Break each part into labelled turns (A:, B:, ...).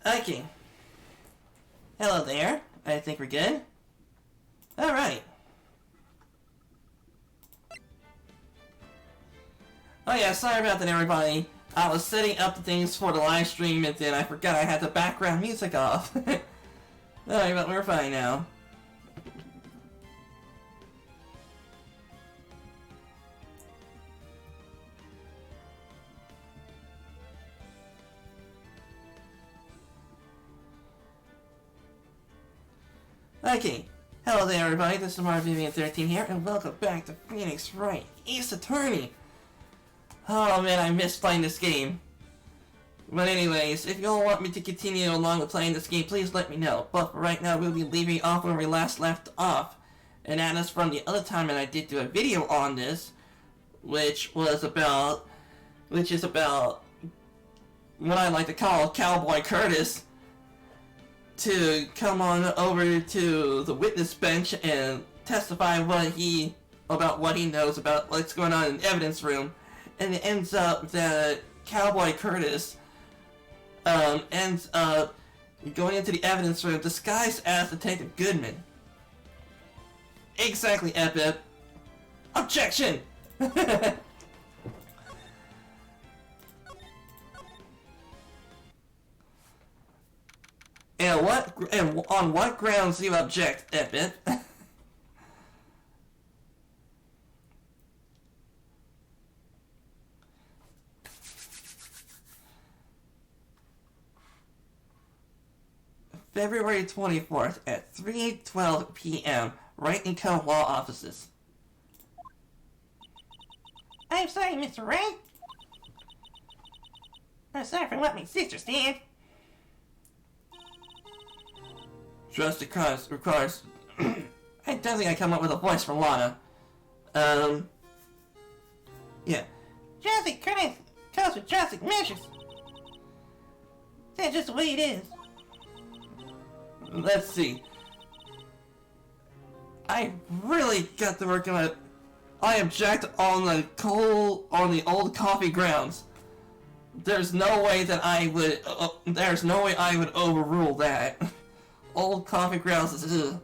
A: Okay. Hello there. I think we're good. Alright. Oh yeah, sorry about that, everybody. I was setting up the things for the live stream and then I forgot I had the background music off. Alright, but we're fine now. Okay, hello there everybody, this is Vivian13 here, and welcome back to Phoenix Wright, Ace Attorney! Oh man, I miss playing this game. But anyways, if you all want me to continue along with playing this game, please let me know. But for right now, we'll be leaving off where we last left off. And that is from the other time that I did do a video on this, which is about what I like to call Cowboy Curtis, to come on over to the witness bench and testify about what he knows about what's going on in the evidence room. And it ends up that Cowboy Curtis ends up going into the evidence room disguised as Detective Goodman. Exactly, Epip. Objection! And on what grounds do you object, Epip? February 24th at 3:12 p.m. Wright & Co. Law Offices.
B: I'm sorry, Mr. Wright. I'm sorry for what my sister said.
A: Trust requires I don't think I come up with a voice for Lana. Yeah.
B: Drastic Curtis comes with drastic measures. That's just the way it is.
A: Let's see. I really got to work on it. I object on the old coffee grounds. There's no way that I would. There's no way I would overrule that. Old coffee grounds is.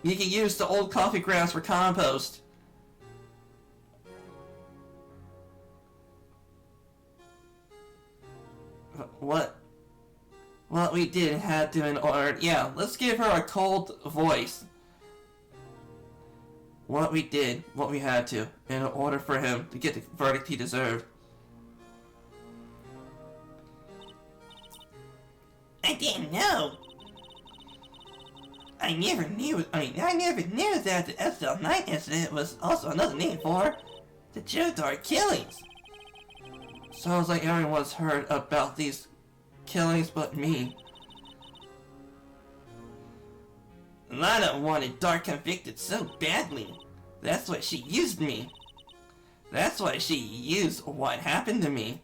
A: You can use the old coffee grounds for compost. What we did had to in order. Yeah, let's give her a cold voice. What we did, what we had to, in order for him to get the verdict he deserved.
B: I didn't know. I never knew that the SL9 incident was also another name for the Jodar killings.
A: Sounds like everyone's heard about these killings but me.
B: Lana wanted Dark convicted so badly. That's why she used me.
A: That's why she used what happened to me.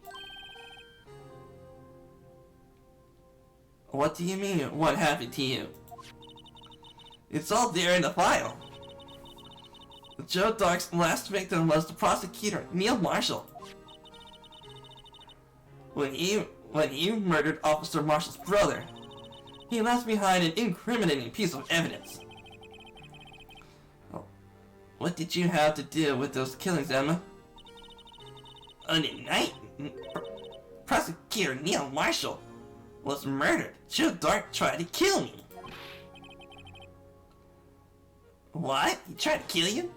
A: What do you mean, what happened to you? It's all there in the file. Joe Dark's last victim was the prosecutor, Neil Marshall. When he murdered Officer Marshall's brother, he left behind an incriminating piece of evidence. Oh, what did you have to do with those killings, Emma? On the night Prosecutor Neil Marshall was murdered, Joe Dark tried to kill me. What? He tried to kill you?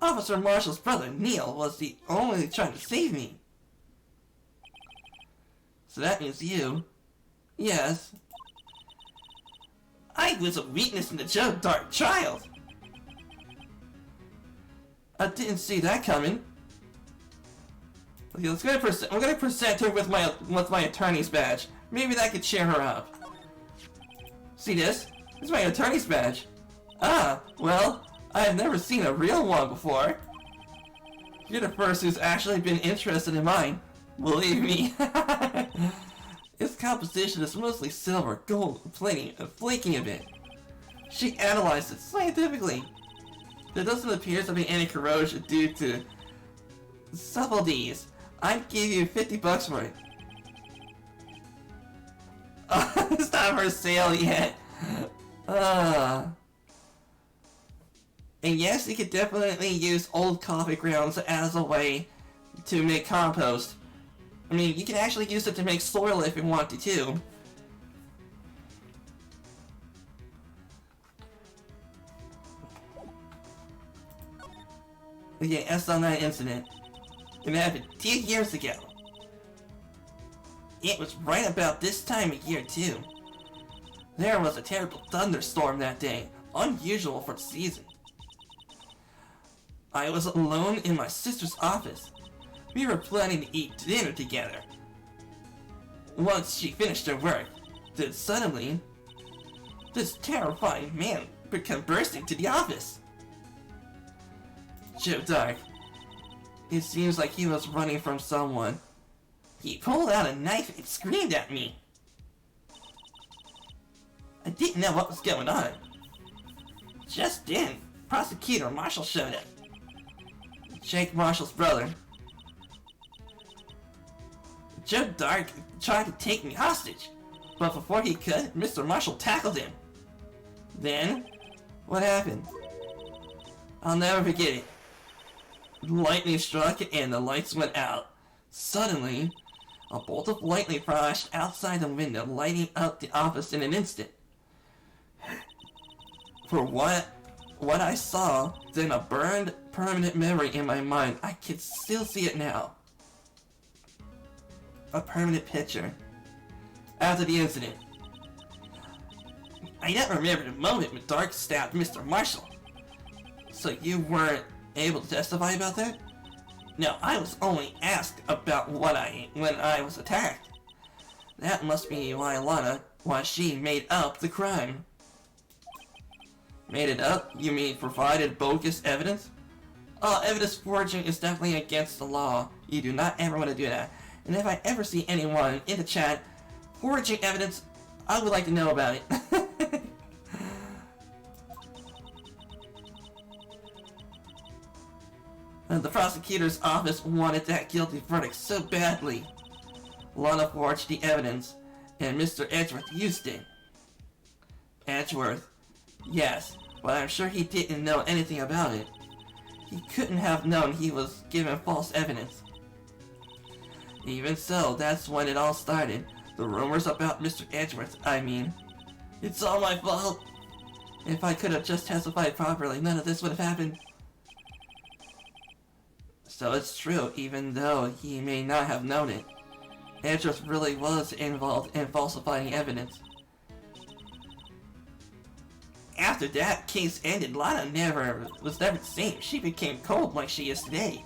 A: Officer Marshall's brother, Neil, was the only trying to save me. So that means you. Yes. I was a witness in the Joe Dark trial. I didn't see that coming. Okay, I'm gonna present her with my attorney's badge. Maybe that could cheer her up. See this? This is my attorney's badge. Ah, well, I have never seen a real one before. You're the first who's actually been interested in mine. Believe me. Its composition is mostly silver, gold, plating, and flaking a bit. She analyzed it scientifically. There doesn't appear to be any corrosion due to subtleties. I'd give you $50 for it. It's not for sale yet. And yes, you could definitely use old coffee grounds as a way to make compost. I mean, you can actually use it to make soil if you want to too. Okay, SL9 incident. It happened 2 years ago. It was right about this time of year too. There was a terrible thunderstorm that day, unusual for the season. I was alone in my sister's office. We were planning to eat dinner together. Once she finished her work, then suddenly, this terrifying man began bursting into the office. Joe Dark. It seems like he was running from someone. He pulled out a knife and screamed at me. I didn't know what was going on. Just then, Prosecutor Marshall showed up. Jake Marshall's brother. Joe Dark tried to take me hostage, but before he could, Mr. Marshall tackled him. Then, what happened? I'll never forget it. Lightning struck and the lights went out. Suddenly, a bolt of lightning flashed outside the window, lighting up the office in an instant. For what I saw, then a burned permanent memory in my mind. I can still see it now. A permanent picture. After the incident. I yet remember the moment when Dark stabbed Mr. Marshall. So you weren't able to testify about that? No, I was only asked about when I was attacked. That must be why Lana, she made up the crime. Made it up? You mean provided bogus evidence? Oh, evidence forging is definitely against the law. You do not ever want to do that. And if I ever see anyone in the chat forging evidence, I would like to know about it. The prosecutor's office wanted that guilty verdict so badly. Lana forged the evidence, and Mr. Edgeworth used it. Edgeworth? Yes, but I'm sure he didn't know anything about it. He couldn't have known he was given false evidence. Even so, that's when it all started. The rumors about Mr. Edgeworth, I mean. It's all my fault. If I could have just testified properly, none of this would have happened. So it's true, even though he may not have known it. Edgeworth really was involved in falsifying evidence. After that case ended, Lana was never the same. She became cold like she is today.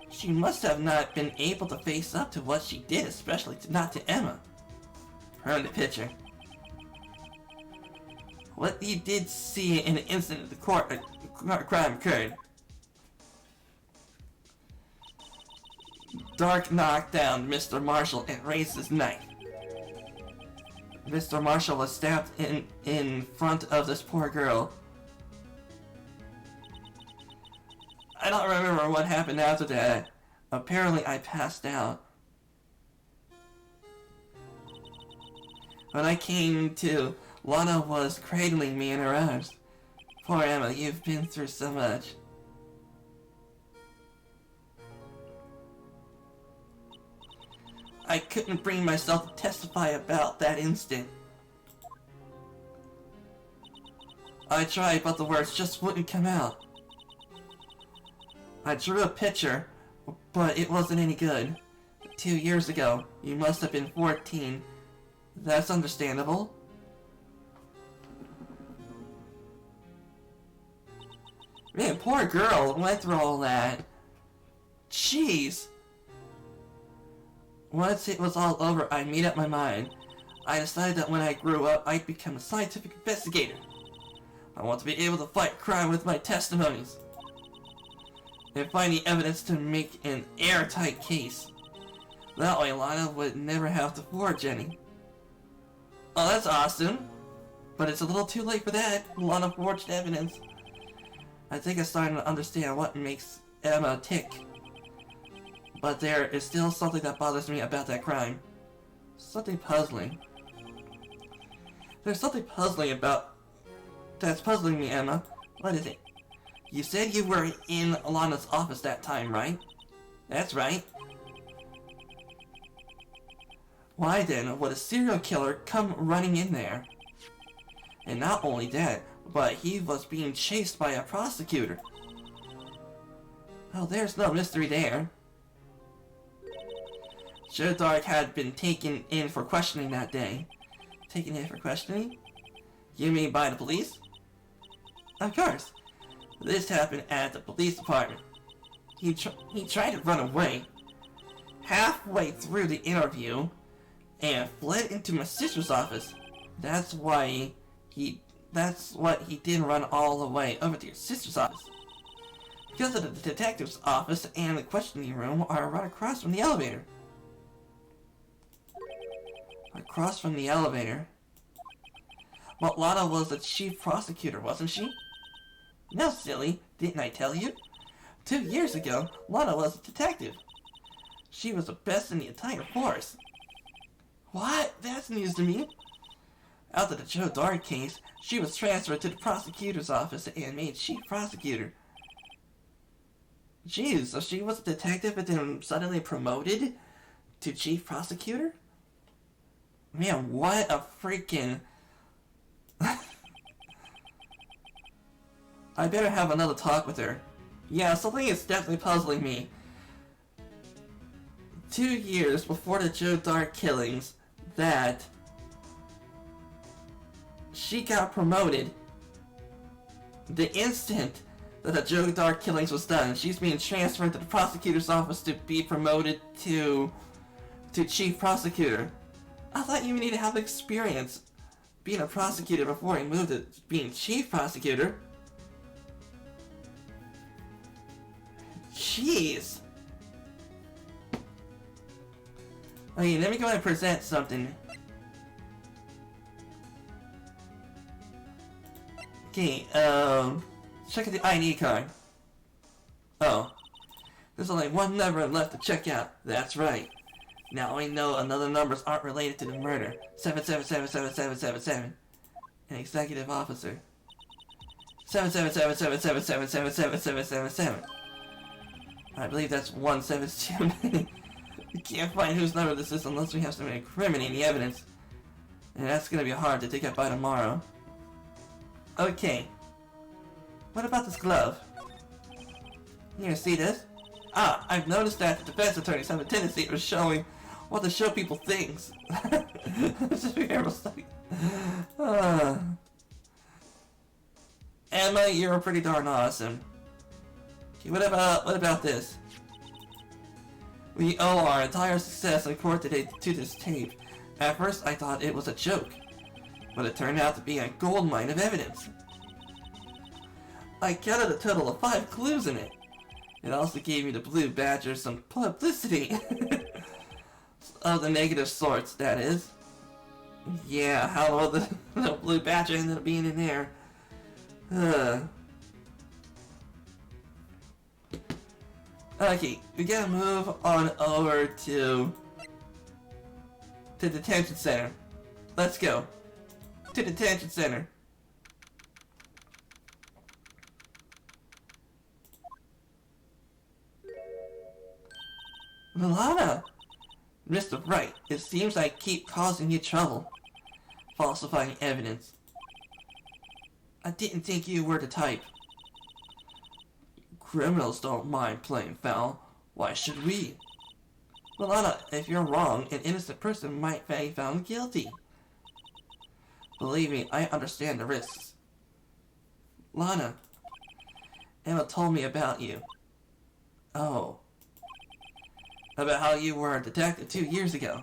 A: She must have not been able to face up to what she did, especially not to Emma. Permanent picture. What you did see in the incident the crime occurred. Dark knocked down Mr. Marshall and raised his knife. Mr. Marshall was stabbed in front of this poor girl. I don't remember what happened after that. Apparently I passed out. When I came to, Lana was cradling me in her arms. Poor Emma, you've been through so much. I couldn't bring myself to testify about that instant. I tried, but the words just wouldn't come out. I drew a picture, but it wasn't any good. 2 years ago, you must have been 14. That's understandable. Man, poor girl went through all that. Jeez. Once it was all over, I made up my mind. I decided that when I grew up, I'd become a scientific investigator. I want to be able to fight crime with my testimonies and find the evidence to make an airtight case. That way, Lana would never have to forge any. Oh, that's awesome. But it's a little too late for that. Lana forged evidence. I think I'm starting to understand what makes Emma tick. But there is still something that bothers me about that crime. Something puzzling. There's something that's puzzling me, Emma. What is it? You said you were in Lana's office that time, right? That's right. Why then would a serial killer come running in there? And not only that, but he was being chased by a prosecutor. Oh, there's no mystery there. Joe Dark had been taken in for questioning that day. Taken in for questioning? You mean by the police? Of course. This happened at the police department. He tried to run away. Halfway through the interview, and fled into my sister's office. That's what he didn't run all the way over to your sister's office. Because of the detective's office and the questioning room are right across from the elevator. Across from the elevator. But Lana was the chief prosecutor, wasn't she? No, silly. Didn't I tell you? 2 years ago, Lana was a detective. She was the best in the entire force. What? That's news to me. After the Joe Dark case, she was transferred to the prosecutor's office and made chief prosecutor. Jeez, so she was a detective and then suddenly promoted to chief prosecutor? Man, what a freaking... I better have another talk with her. Yeah, something is definitely puzzling me. 2 years before the Joe Dark killings, that she got promoted. The instant that the Joe Dark killings was done, she's being transferred to the prosecutor's office to be promoted to chief prosecutor. I thought you needed to have experience being a prosecutor before you moved to being chief prosecutor. Jeez. Okay, let me go ahead and present something. Okay, check out the ID card. Oh. There's only one number left to check out. That's right. Now I know another numbers aren't related to the murder. 7777777. An executive officer. 77777777777. I believe that's 172. We can't find whose number this is unless we have some incriminating evidence. And that's gonna be hard to dig up by tomorrow. Okay. What about this glove? Here, see this? Ah, I've noticed that the defense attorneys have a tendency of showing what to show people things. Emma, you're pretty darn awesome. Okay, what about this? We owe our entire success in court today to this tape. At first, I thought it was a joke, but it turned out to be a goldmine of evidence. I counted a total of 5 clues in it. It also gave me the Blue Badger some publicity. Of the negative sorts, that is. Yeah, how will the Blue Badger ended up being in there? Okay, we gotta move on over to detention center. Let's go to detention center. Lana! Mr. Wright, it seems I keep causing you trouble. Falsifying evidence. I didn't think you were the type. Criminals don't mind playing foul. Why should we? Well, Lana, if you're wrong, an innocent person might be found guilty. Believe me, I understand the risks. Lana, Emma told me about you. Oh. About how you were a detective 2 years ago.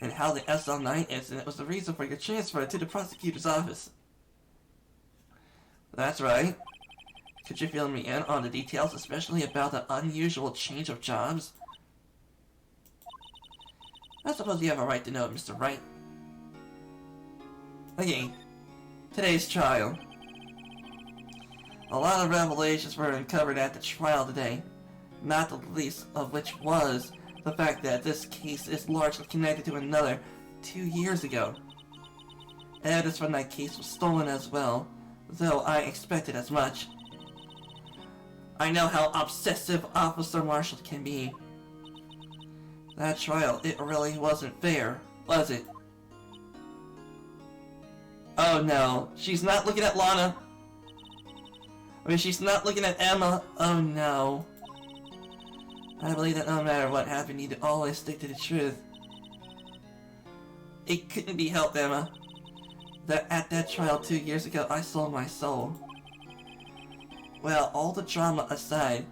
A: And how the SL9 incident was the reason for your transfer to the prosecutor's office. That's right. Could you fill me in on the details, especially about the unusual change of jobs? I suppose you have a right to know, Mr. Wright. Okay, today's trial. A lot of revelations were uncovered at the trial today, not the least of which was the fact that this case is largely connected to another 2 years ago. Evidence from that case was stolen as well, though I expected as much. I know how obsessive Officer Marshall can be. That trial, it really wasn't fair, was it? Oh no, she's not looking at Lana. I mean, she's not looking at Emma. Oh no. I believe that no matter what happened, you need to always stick to the truth. It couldn't be helped, Emma. That at that trial 2 years ago, I sold my soul. Well, all the drama aside,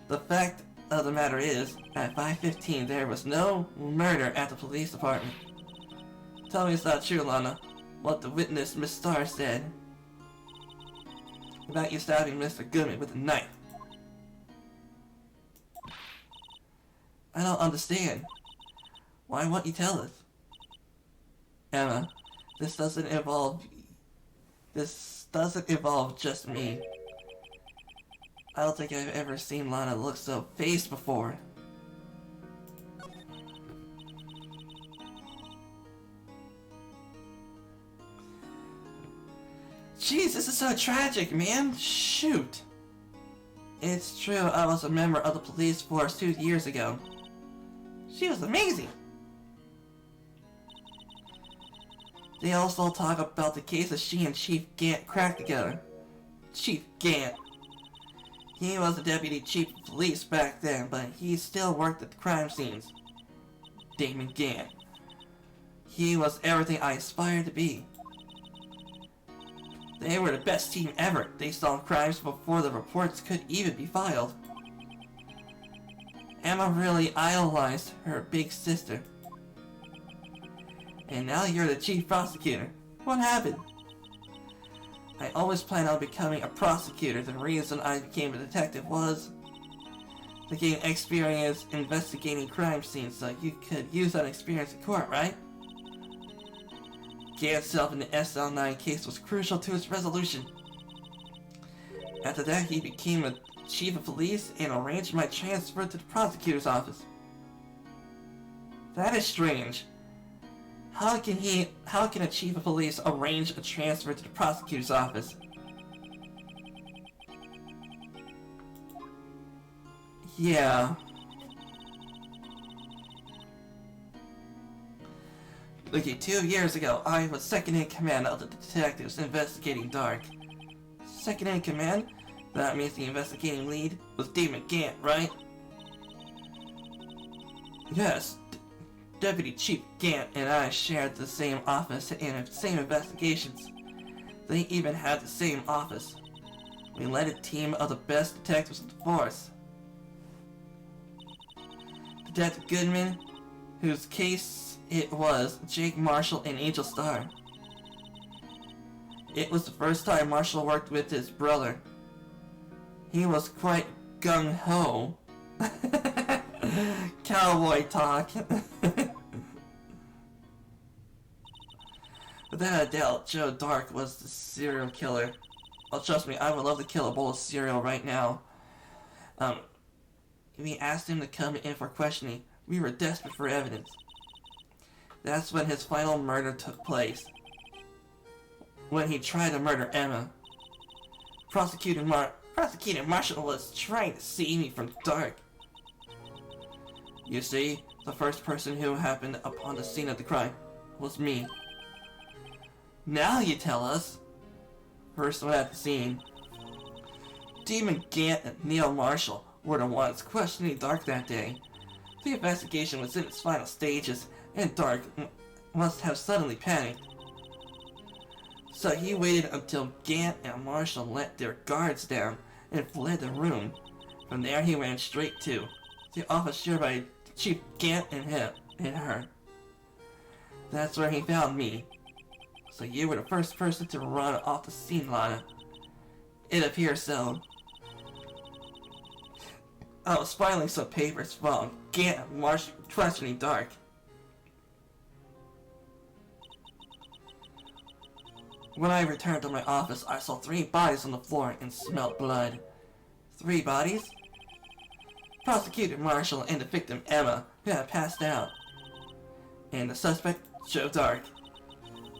A: the fact of the matter is, at 5:15 there was no murder at the police department. Tell me it's not true, Lana. What the witness, Miss Starr, said about you stabbing Mr. Goodman with a knife. I don't understand. Why won't you tell us? Emma, this doesn't involve just me. I don't think I've ever seen Lana look so phased before. Jeez, this is so tragic, man. Shoot. It's true, I was a member of the police force 2 years ago. She was amazing. They also talk about the cases she and Chief Gant cracked together. Chief Gant. He was the deputy chief of police back then, but he still worked at the crime scenes. Damon Gant. He was everything I aspired to be. They were the best team ever. They solved crimes before the reports could even be filed. Emma really idolized her big sister. And now you're the chief prosecutor. What happened? I always planned on becoming a prosecutor. The reason I became a detective was to gain experience investigating crime scenes so you could use that experience in court, right? Gant's help in the SL9 case was crucial to its resolution. After that, he became a chief of police and arranged my transfer to the prosecutor's office. That is strange. How can a chief of police arrange a transfer to the prosecutor's office? Yeah. Okay, 2 years ago, I was second in command of the detectives investigating Dark. Second in command? That means the investigating lead was Damon Gant, right? Yes. Deputy Chief Gant and I shared the same office and same investigations. They even had the same office. We led a team of the best detectives in the force. Detective Goodman, whose case it was, Jake Marshall and Angel Starr. It was the first time Marshall worked with his brother. He was quite gung-ho. Cowboy talk. Without a doubt, Joe Dark was the serial killer. Well, trust me, I would love to kill a bowl of cereal right now. We asked him to come in for questioning. We were desperate for evidence. That's when his final murder took place. When he tried to murder Emma. Prosecutor Marshall was trying to save me from Dark. You see, the first person who happened upon the scene of the crime was me. Now you tell us. First one at the scene. Demon Gant and Neil Marshall were the ones questioning Dark that day. The investigation was in its final stages, and Dark must have suddenly panicked. So he waited until Gant and Marshall let their guards down and fled the room. From there he ran straight to the office shared by Chief Gant and him and her. That's where he found me. So you were the first person to run off the scene, Lana. It appears so. I was filing some papers following Gant and Marshall questioning Dark. When I returned to my office, I saw 3 bodies on the floor and smelled blood. 3 bodies? Prosecutor Marshall and the victim Emma, who had passed out. And the suspect, Joe Dark.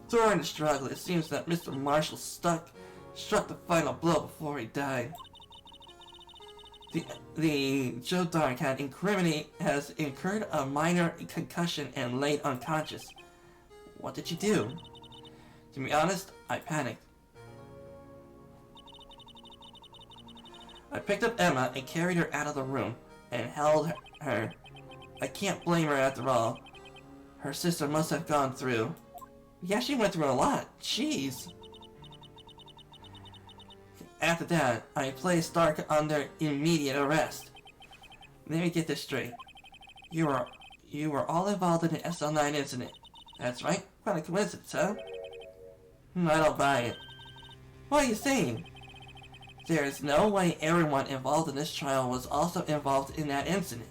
A: During the struggle, it seems that Mr. Marshall struck the final blow before he died. The Joe Dark has incurred a minor concussion and laid unconscious. What did you do? To be honest, I panicked. I picked up Emma and carried her out of the room and held her. I can't blame her after all. Her sister must have gone through. Yeah, she went through a lot. Jeez. After that, I placed Dark under immediate arrest. Let me get this straight. You were all involved in the SL9 incident. That's right. What a coincidence, huh? I don't buy it. What are you saying? There is no way everyone involved in this trial was also involved in that incident.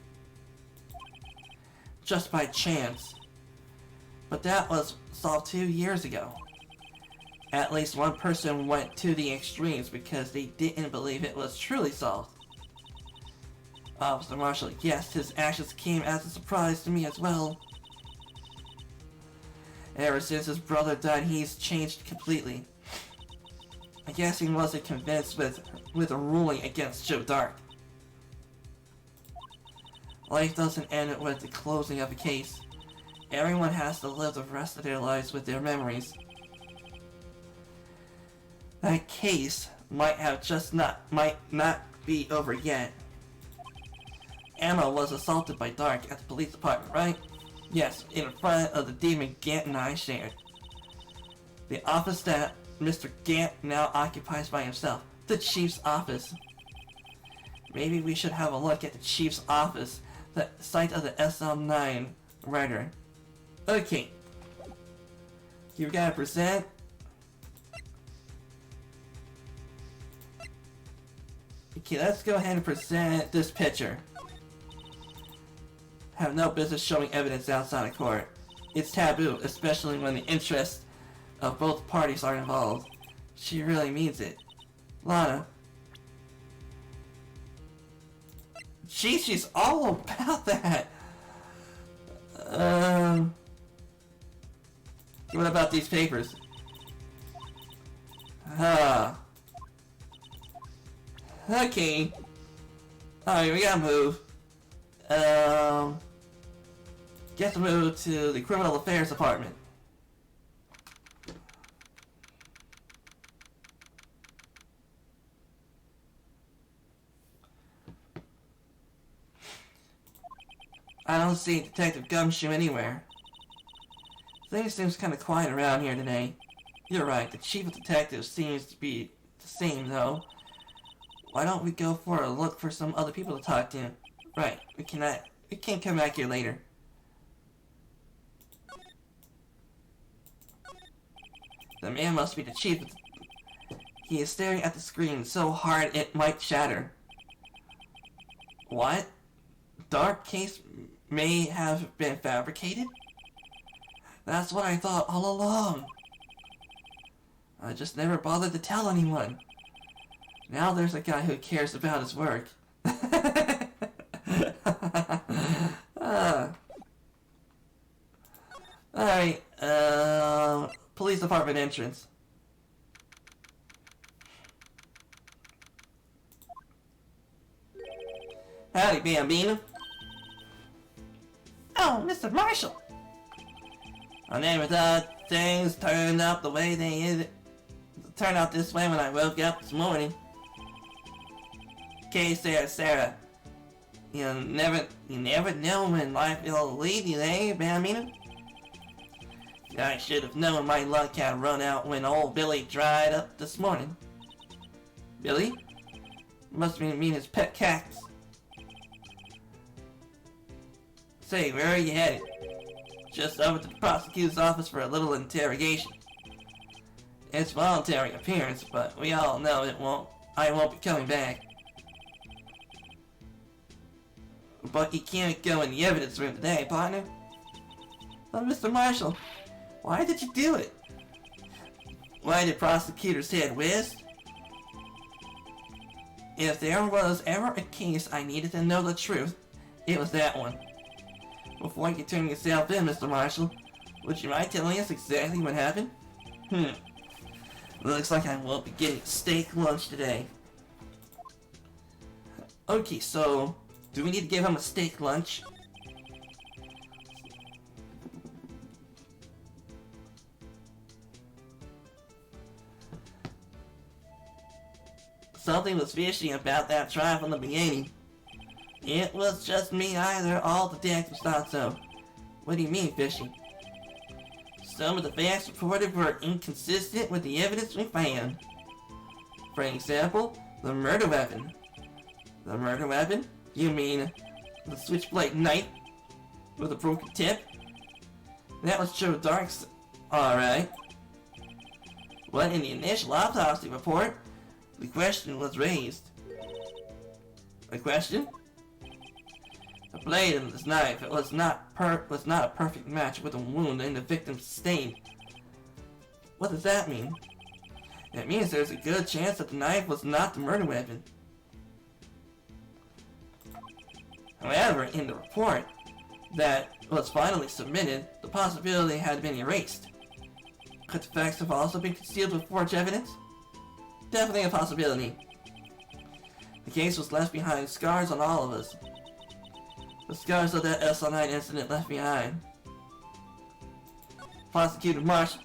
A: Just by chance. But that was solved 2 years ago. At least one person went to the extremes because they didn't believe it was truly solved. Officer Marshall, yes, his actions came as a surprise to me as well. Ever since his brother died, he's changed completely. I guess he wasn't convinced with a ruling against Joe Dark. Life doesn't end with the closing of a case. Everyone has to live the rest of their lives with their memories. That case might not be over yet. Emma was assaulted by Dark at the police department, right? Yes, in front of the demon Gant and I shared. The office that Mr. Gant now occupies by himself. The chief's office. Maybe we should have a look at the chief's office, the site of the SL9 murder. Okay. You gotta present. Okay, let's go ahead and present this picture. Have no business showing evidence outside of court. It's taboo, especially when the interests of both parties are involved. She really means it. Lana. Gee, she's all about that. What about these papers? Okay. Alright, we gotta move. Get to move to the Criminal Affairs Department. I don't see Detective Gumshoe anywhere. Things seems kind of quiet around here today. You're right, the chief of detectives seems to be the same though. Why don't we go for a look for some other people to talk to? Right, we can't come back here later. The man must be the chief. He is staring at the screen so hard it might shatter. What? Dark case may have been fabricated? That's what I thought all along. I just never bothered to tell anyone. Now there's a guy who cares about his work. Alright, police department entrance. Howdy, Bambino.
B: Oh, Mr. Marshall.
A: I never thought things turned out the way they turned out this way when I woke up this morning. Okay, Sarah. You never know when life will lead you, eh, Bambino? I should have known my luck had run out when old Billy dried up this morning. Billy? Must mean his pet cactus. Say, where are you headed? Just over to the prosecutor's office for a little interrogation. It's voluntary appearance, but we all know I won't be coming back. But you can't go in the evidence room today, partner. Oh, Mr. Marshall, why did you do it? Why did prosecutor's head whiz? If there was ever a case I needed to know the truth, it was that one. Before you turn yourself in, Mr. Marshall, would you mind telling us exactly what happened? Looks like I won't be getting steak lunch today. Okay, so, do we need to give him a steak lunch? Something was fishy about that trial from the beginning. It was just me either, all detectives thought so. What do you mean, fishy? Some of the facts reported were inconsistent with the evidence we found. For example, the murder weapon. The murder weapon? You mean the switchblade knife with a broken tip? That was Joe Dark's. Alright. But in the initial autopsy report, the question was raised. A question? The blade of this knife was not a perfect match with the wound in the victim sustained. What does that mean? It means there's a good chance that the knife was not the murder weapon. However, in the report that was finally submitted, the possibility had been erased. Could the facts have also been concealed with forged evidence? Definitely a possibility. The case was left behind scars on all of us. The scars of that SL9 incident left behind. Prosecutor Marshall,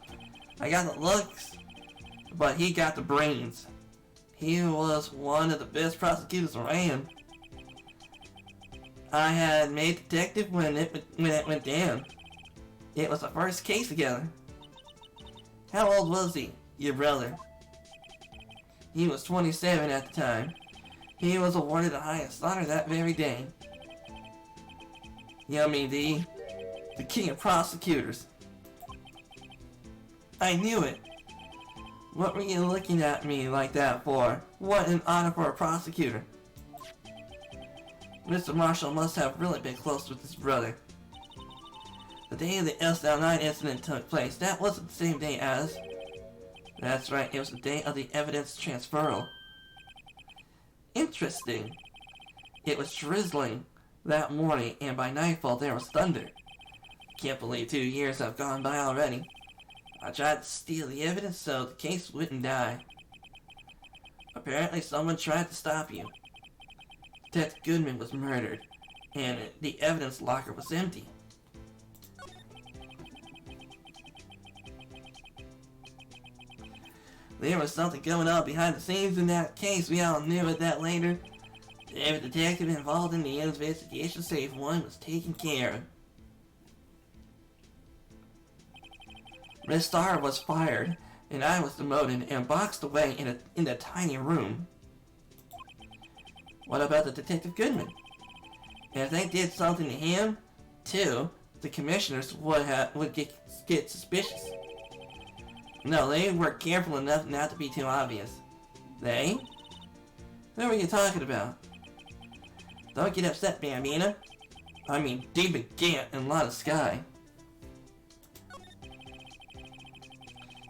A: I got the looks, but he got the brains. He was one of the best prosecutors around. I had made detective when it went down. It was the first case together. How old was he, your brother? He was 27 at the time. He was awarded the highest honor that very day. You mean the king of prosecutors. I knew it. What were you looking at me like that for? What an honor for a prosecutor. Mr. Marshall must have really been close with his brother. The day of the SL9 incident took place, that wasn't the same day as... That's right, it was the day of the evidence transferal. Interesting. It was drizzling that morning, and by nightfall there was thunder. Can't believe 2 years have gone by already. I tried to steal the evidence so the case wouldn't die. Apparently someone tried to stop you. Detective Goodman was murdered, and the evidence locker was empty. There was something going on behind the scenes in that case. We all knew it that later. Every detective involved in the investigation save one was taken care of. Miss Starr was fired, and I was demoted and boxed away in a tiny room. What about the Detective Goodman? If they did something to him, too, the commissioners would get suspicious. No, they were careful enough not to be too obvious. They? Who are you talking about? Don't get upset, Bambina. I mean, Demon Gant and Lana Skye.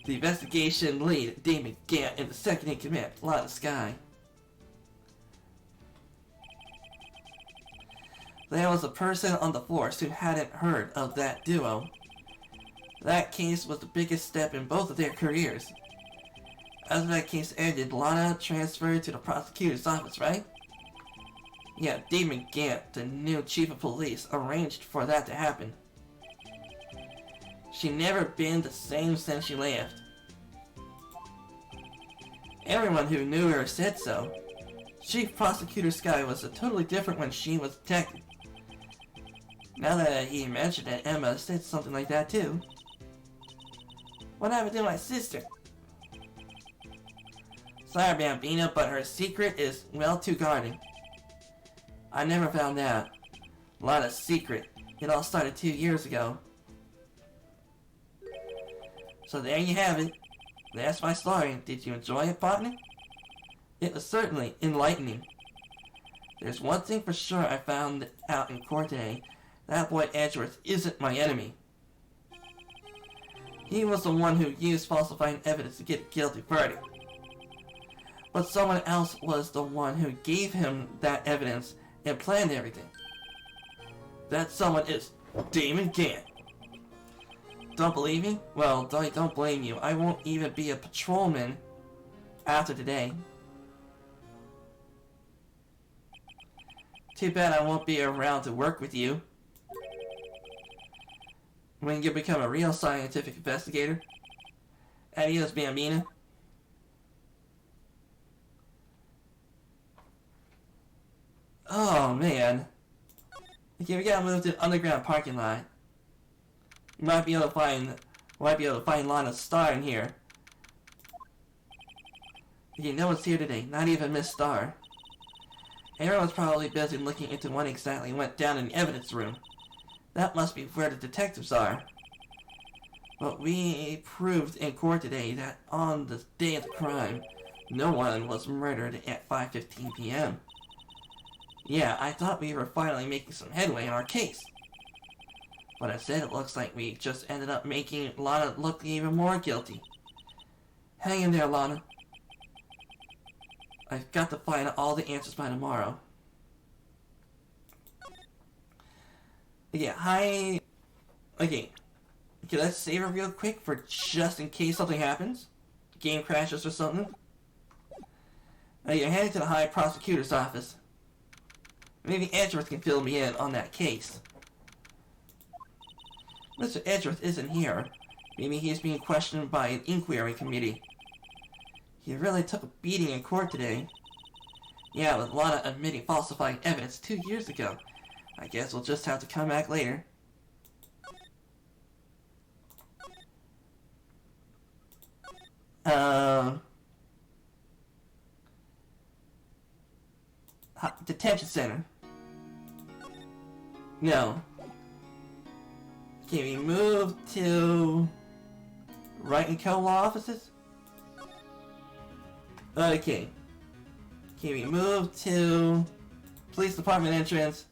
A: The investigation lead, Demon Gant, and the second in command, Lana Skye. There was a person on the force who hadn't heard of that duo. That case was the biggest step in both of their careers. After that case ended, Lana transferred to the prosecutor's office, right? Yeah, Demon Gant, the new chief of police, arranged for that to happen. She never been the same since she left. Everyone who knew her said so. Chief Prosecutor Skye was totally different when she was detected. Now that he mentioned it, Emma said something like that too. What happened to my sister? Sorry, Bambina, but her secret is well too guarded. I never found out. Lana's secret. It all started 2 years ago. So there you have it. That's my story. Did you enjoy it, partner? It was certainly enlightening. There's one thing for sure I found out in court today. That boy Edgeworth isn't my enemy. He was the one who used falsifying evidence to get a guilty verdict. But someone else was the one who gave him that evidence and planned everything. That someone is Demon Gant. Don't believe me? Well, I don't blame you. I won't even be a patrolman after today. Too bad I won't be around to work with you. When you become a real scientific investigator. Adios, Bambina. Oh, man. Okay, we gotta move to the underground parking lot. You might be able to find Lana's star in here. Okay, no one's here today, not even Miss Star. Everyone's probably busy looking into what exactly went down in the evidence room. That must be where the detectives are. But we proved in court today that on the day of the crime, no one was murdered at 5:15 p.m. Yeah, I thought we were finally making some headway in our case. But instead it looks like we just ended up making Lana look even more guilty. Hang in there, Lana. I've got to find all the answers by tomorrow. Okay, Okay, let's save it real quick for just in case something happens. Game crashes or something. You're heading to the High Prosecutor's office. Maybe Edgeworth can fill me in on that case. Mr. Edgeworth isn't here. Maybe he's being questioned by an inquiry committee. He really took a beating in court today. Yeah, with Lana admitting falsifying evidence 2 years ago. I guess we'll just have to come back later. Detention center. No. Can we move to Wright and Co. law offices? Okay. Can we move to police department entrance?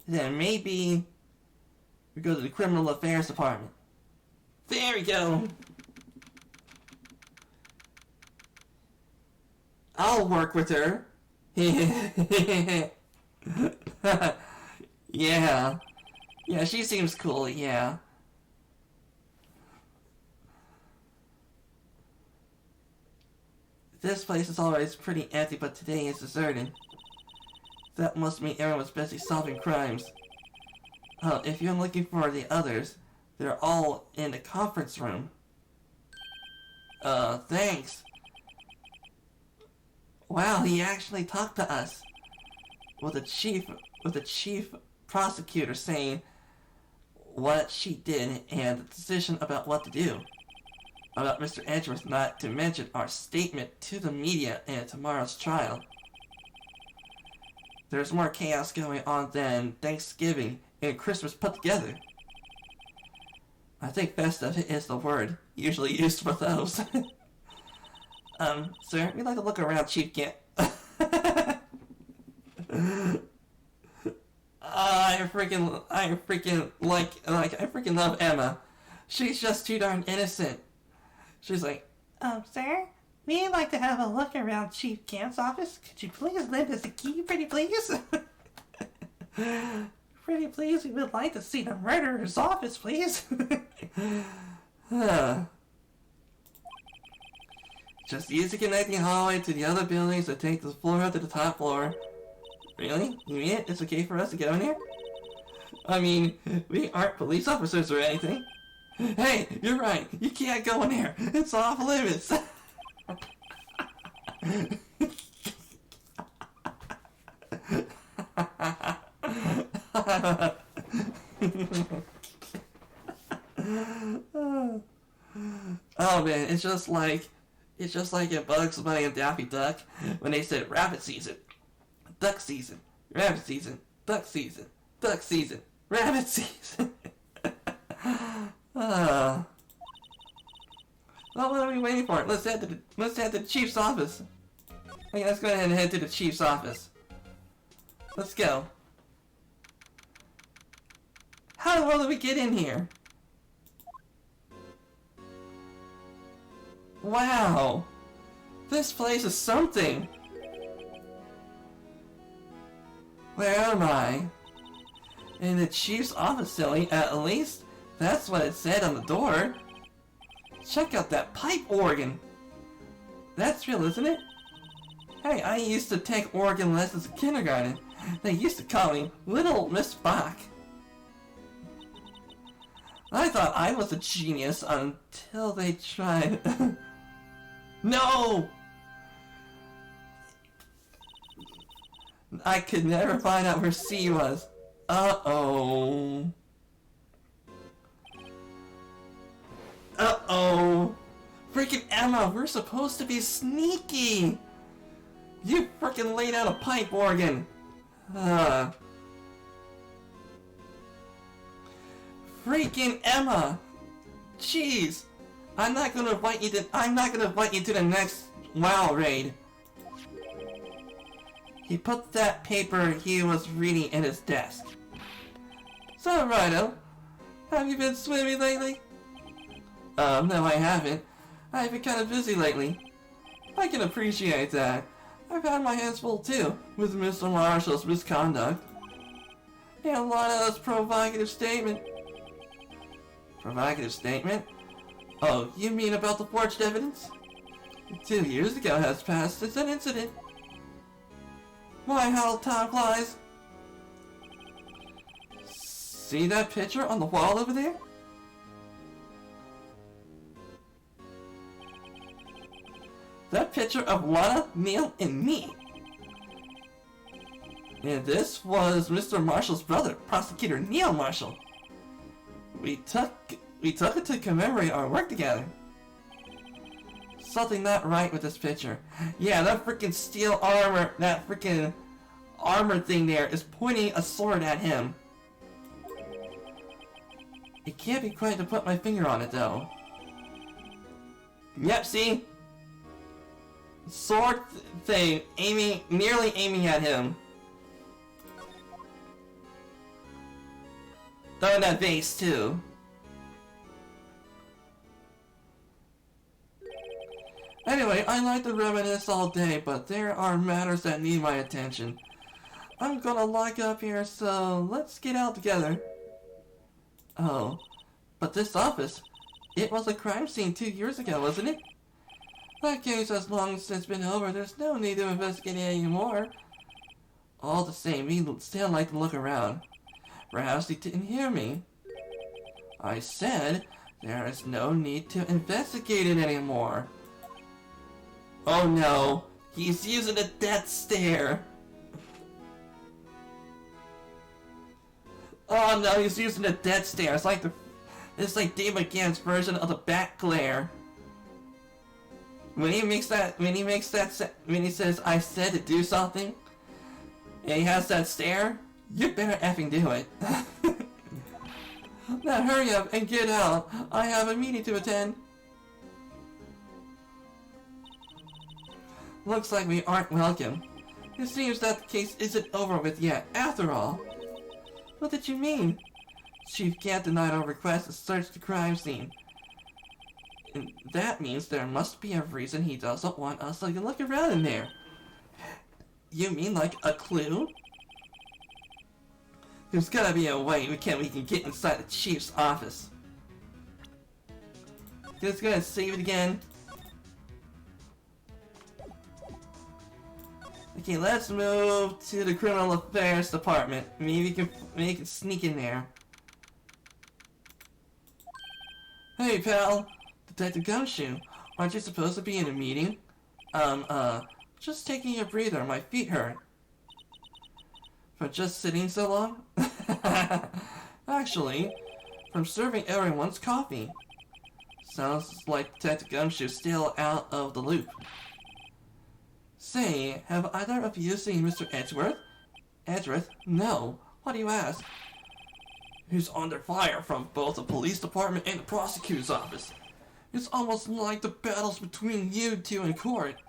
A: Then maybe we go to the criminal affairs department. There we go. I'll work with her. Yeah. Yeah, she seems cool, yeah. This place is always pretty empty, but today it's deserted. That must mean everyone's busy solving crimes. If you're looking for the others, they're all in the conference room. Thanks. Wow, he actually talked to us. With the chief prosecutor saying what she did and the decision about what to do. About Mr. Edgeworth not to mention our statement to the media in tomorrow's trial. There's more chaos going on than Thanksgiving and Christmas put together. I think festive is the word usually used for those. Sir, we'd like to look around, Chief Gant. I freaking love Emma. She's just too darn innocent. She's like,
B: Sir? We'd like to have a look around Chief Camp's office. Could you please lend us a key, pretty please? Pretty please, we would like to see the murderer's office, please.
A: Just use the connecting hallway to the other buildings to take the floor up to the top floor. Really? You mean it's okay for us to go in here? I mean, we aren't police officers or anything. Hey, you're right. You can't go in here. It's off limits. Oh man, it's just like in Bugs Bunny and Daffy Duck when they said rabbit season, duck season, rabbit season, duck season, duck season, rabbit season. Well, what are we waiting for? Let's head to the chief's office. Okay, let's go ahead and head to the chief's office. Let's go. How the world did we get in here? Wow! This place is something! Where am I? In the chief's office, silly. At least, that's what it said on the door. Check out that pipe organ! That's real, isn't it? Hey, I used to take organ lessons in kindergarten. They used to call me Little Miss Bach. I thought I was a genius until they tried... No! I could never find out where C was. Uh-oh. Uh-oh. Freaking Emma, we're supposed to be sneaky. You freaking laid out a pipe organ. Freaking Emma. Jeez. I'm not gonna invite you to the next WoW raid. He put that paper he was reading in his desk. So, Rhino, have you been swimming lately? No, I haven't. I've been kind of busy lately. I can appreciate that. I've had my hands full too, with Mr. Marshall's misconduct. And Lana's provocative statement. Provocative statement? Oh, you mean about the forged evidence? 2 years ago has passed since an incident. Why, how time flies. See that picture on the wall over there? That picture of Lana, Neil, and me. And this was Mr. Marshall's brother, Prosecutor Neil Marshall. We took it to commemorate our work together. Something not right with this picture. Yeah, that freaking steel armor, that freaking armor thing there is pointing a sword at him. It can't be quite to put my finger on it though. Yep, see? Sword thing nearly aiming at him. Throwing that vase too. Anyway, I like to reminisce all day, but there are matters that need my attention. I'm gonna lock up here, so let's get out together. Oh, but this office, it was a crime scene 2 years ago, wasn't it? That case has long since been over. There's no need to investigate anymore. All the same, we'd still like to look around. Perhaps you didn't hear me. I said there is no need to investigate it anymore. Oh no, he's using a death stare. Oh no, he's using a death stare. It's like Dave McGann's version of the bat glare. When he says, I said to do something, and he has that stare, you better effing do it. Now hurry up and get out. I have a meeting to attend. Looks like we aren't welcome. It seems that the case isn't over with yet, after all. What did you mean? Chief can't deny our request to search the crime scene. And that means there must be a reason he doesn't want us to look around in there. You mean like a clue? There's gotta be a way we can get inside the chief's office. Just gonna save it again. Okay, let's move to the criminal affairs department. Maybe we can sneak in there. Hey, pal. Detective Gumshoe, aren't you supposed to be in a meeting? Just taking a breather. My feet hurt. For just sitting so long? Actually, from serving everyone's coffee. Sounds like Detective Gumshoe's still out of the loop. Say, have either of you seen Mr. Edgeworth? Edgeworth? No. Why do you ask? He's under fire from both the police department and the prosecutor's office. It's almost like the battles between you two in court.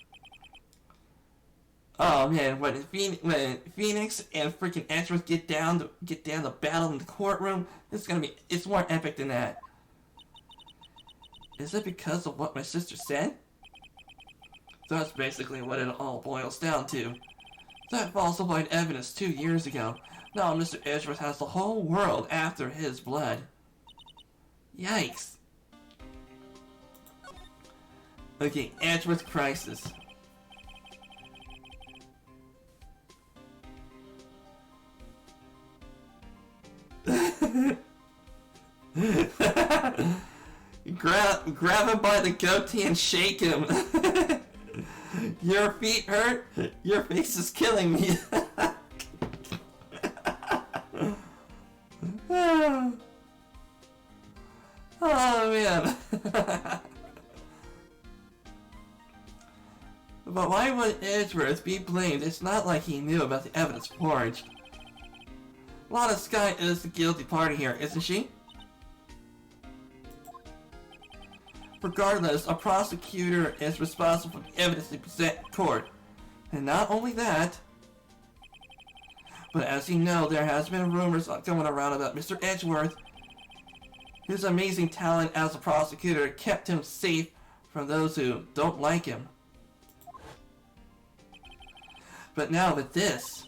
A: Oh man, when Phoenix and freaking Edgeworth get down to battle in the courtroom, it's more epic than that. Is it because of what my sister said? That's basically what it all boils down to. That falsified evidence 2 years ago. Now Mr. Edgeworth has the whole world after his blood. Yikes. Okay, Edgeworth crisis. Grab him by the goatee and shake him. Your feet hurt? Your face is killing me. Oh man. But why would Edgeworth be blamed? It's not like he knew about the evidence forged. Lana Skye is the guilty party here, isn't she? Regardless, a prosecutor is responsible for the evidence they present in court. And not only that, but as you know, there has been rumors going around about Mr. Edgeworth. His amazing talent as a prosecutor kept him safe from those who don't like him. But now with this,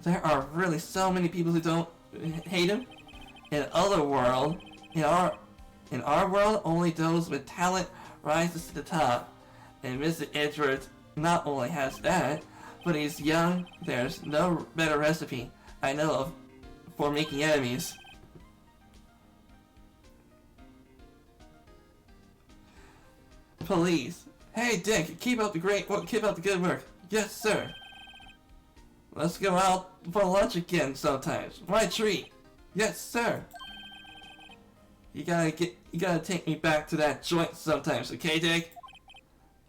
A: there are really so many people who don't hate him. In our world, only those with talent rises to the top. And Mr. Edgeworth not only has that, but he's young. There's no better recipe I know of for making enemies. Police. Hey Dick, keep up the good work. Yes, sir. Let's go out for lunch again sometimes. My treat. Yes, sir. You gotta take me back to that joint sometimes, okay, Dick?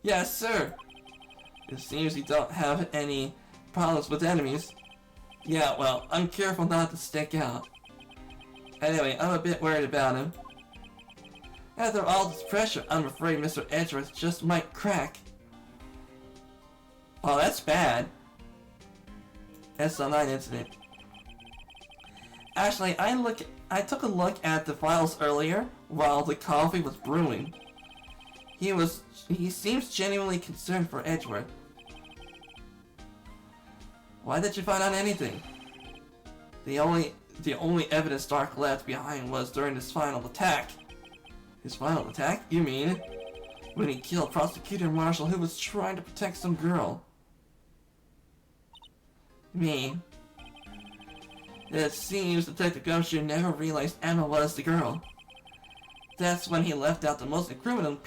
A: Yes, sir. It seems you don't have any problems with enemies. Yeah, well, I'm careful not to stick out. Anyway, I'm a bit worried about him. After all this pressure, I'm afraid Mr. Edgeworth just might crack. Oh, that's bad. SL9 incident. Actually, I took a look at the files earlier while the coffee was brewing. He seems genuinely concerned for Edgeworth. Why did you find out anything? The only evidence Stark left behind was during his final attack. His final attack? You mean when he killed Prosecutor Marshall who was trying to protect some girl? Me. It seems Detective Gumshoe never realized Emma was the girl. That's when he left out the most incriminating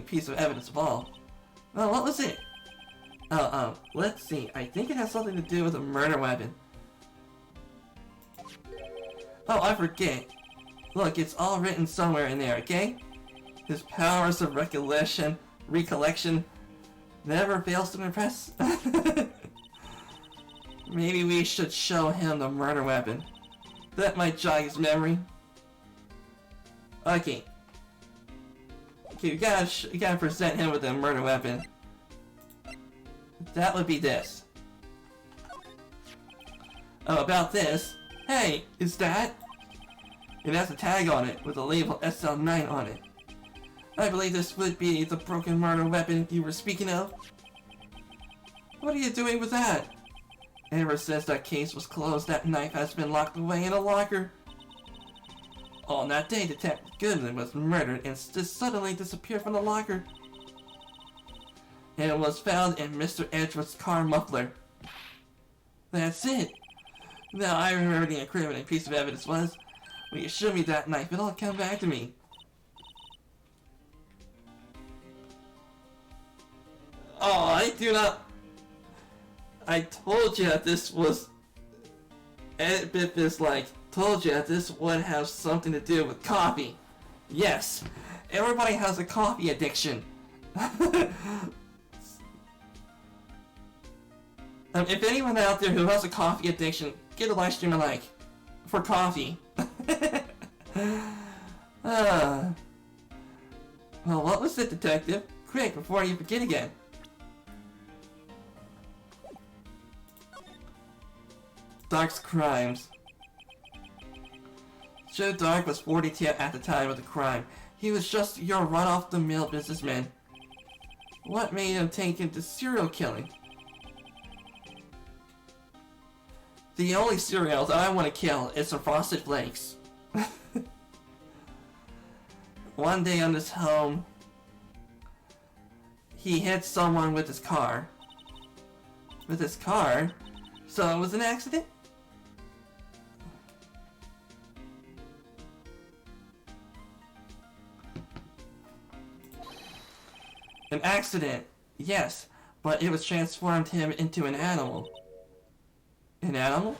A: piece of evidence of all. Oh, what was it? Let's see. I think it has something to do with a murder weapon. Oh, I forget. Look, it's all written somewhere in there, okay? His powers of recollection never fails to impress. Maybe we should show him the murder weapon. That might jog his memory. Okay. Okay, you gotta present him with the murder weapon. That would be this. Oh, about this. Hey, is that? It has a tag on it with a label SL9 on it. I believe this would be the broken murder weapon you were speaking of. What are you doing with that? Ever since that case was closed, that knife has been locked away in a locker. On that day, Detective Goodman was murdered and just suddenly disappeared from the locker. And it was found in Mr. Edgeworth's car muffler. That's it. Now I remember the incriminating piece of evidence was, when you show me that knife, it'll come back to me. Oh, I do not... I told you that this was... Edit Bip is like, told you that this would have something to do with coffee. Yes, everybody has a coffee addiction. If anyone out there who has a coffee addiction, give a live stream a like. For coffee. Well, what was it, Detective? Quick, before you forget again. Dark's crimes. Joe Dark was 42 at the time of the crime. He was just your run-off-the-mill businessman. What made him take into serial killing? The only cereal that I want to kill is the Frosted Flakes. One day on his home, he hit someone with his car. With his car? So it was an accident? An accident, yes, but it was transformed him into an animal. An animal?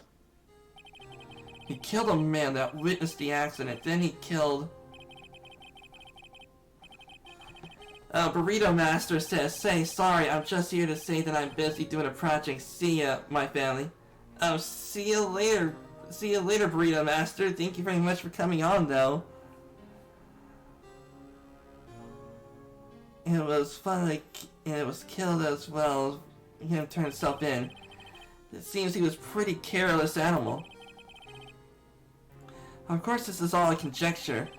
A: He killed a man that witnessed the accident, then he killed... Burrito Master says, say sorry, I'm just here to say that I'm busy doing a project. See ya, my family. See you later. See you later, Burrito Master. Thank you very much for coming on, though. It was fun, and it was killed as well. Him turned himself in. It seems he was a pretty careless animal. Of course, this is all a conjecture.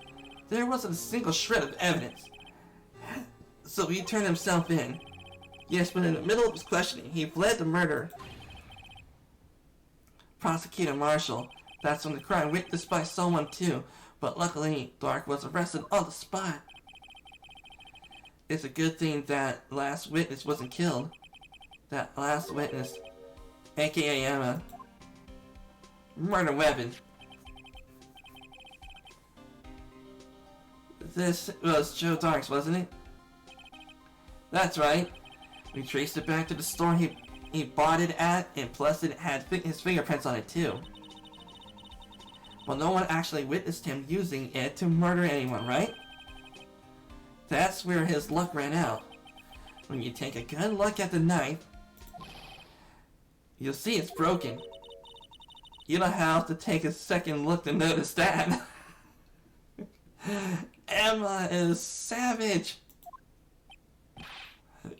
A: There wasn't a single shred of evidence. So he turned himself in. Yes, but in the middle of his questioning, he fled the murder. Prosecutor Marshall. That's when the crime witnessed by someone too. But luckily, Dark was arrested on the spot. It's a good thing that last witness wasn't killed. That last witness, aka Emma, murder weapon. This was Joe Dark's, wasn't it? That's right. We traced it back to the store he bought it at, and plus it had his fingerprints on it too. Well, no one actually witnessed him using it to murder anyone, right? That's where his luck ran out. When you take a good look at the knife, you'll see it's broken. You don't have to take a second look to notice that. Emma is savage.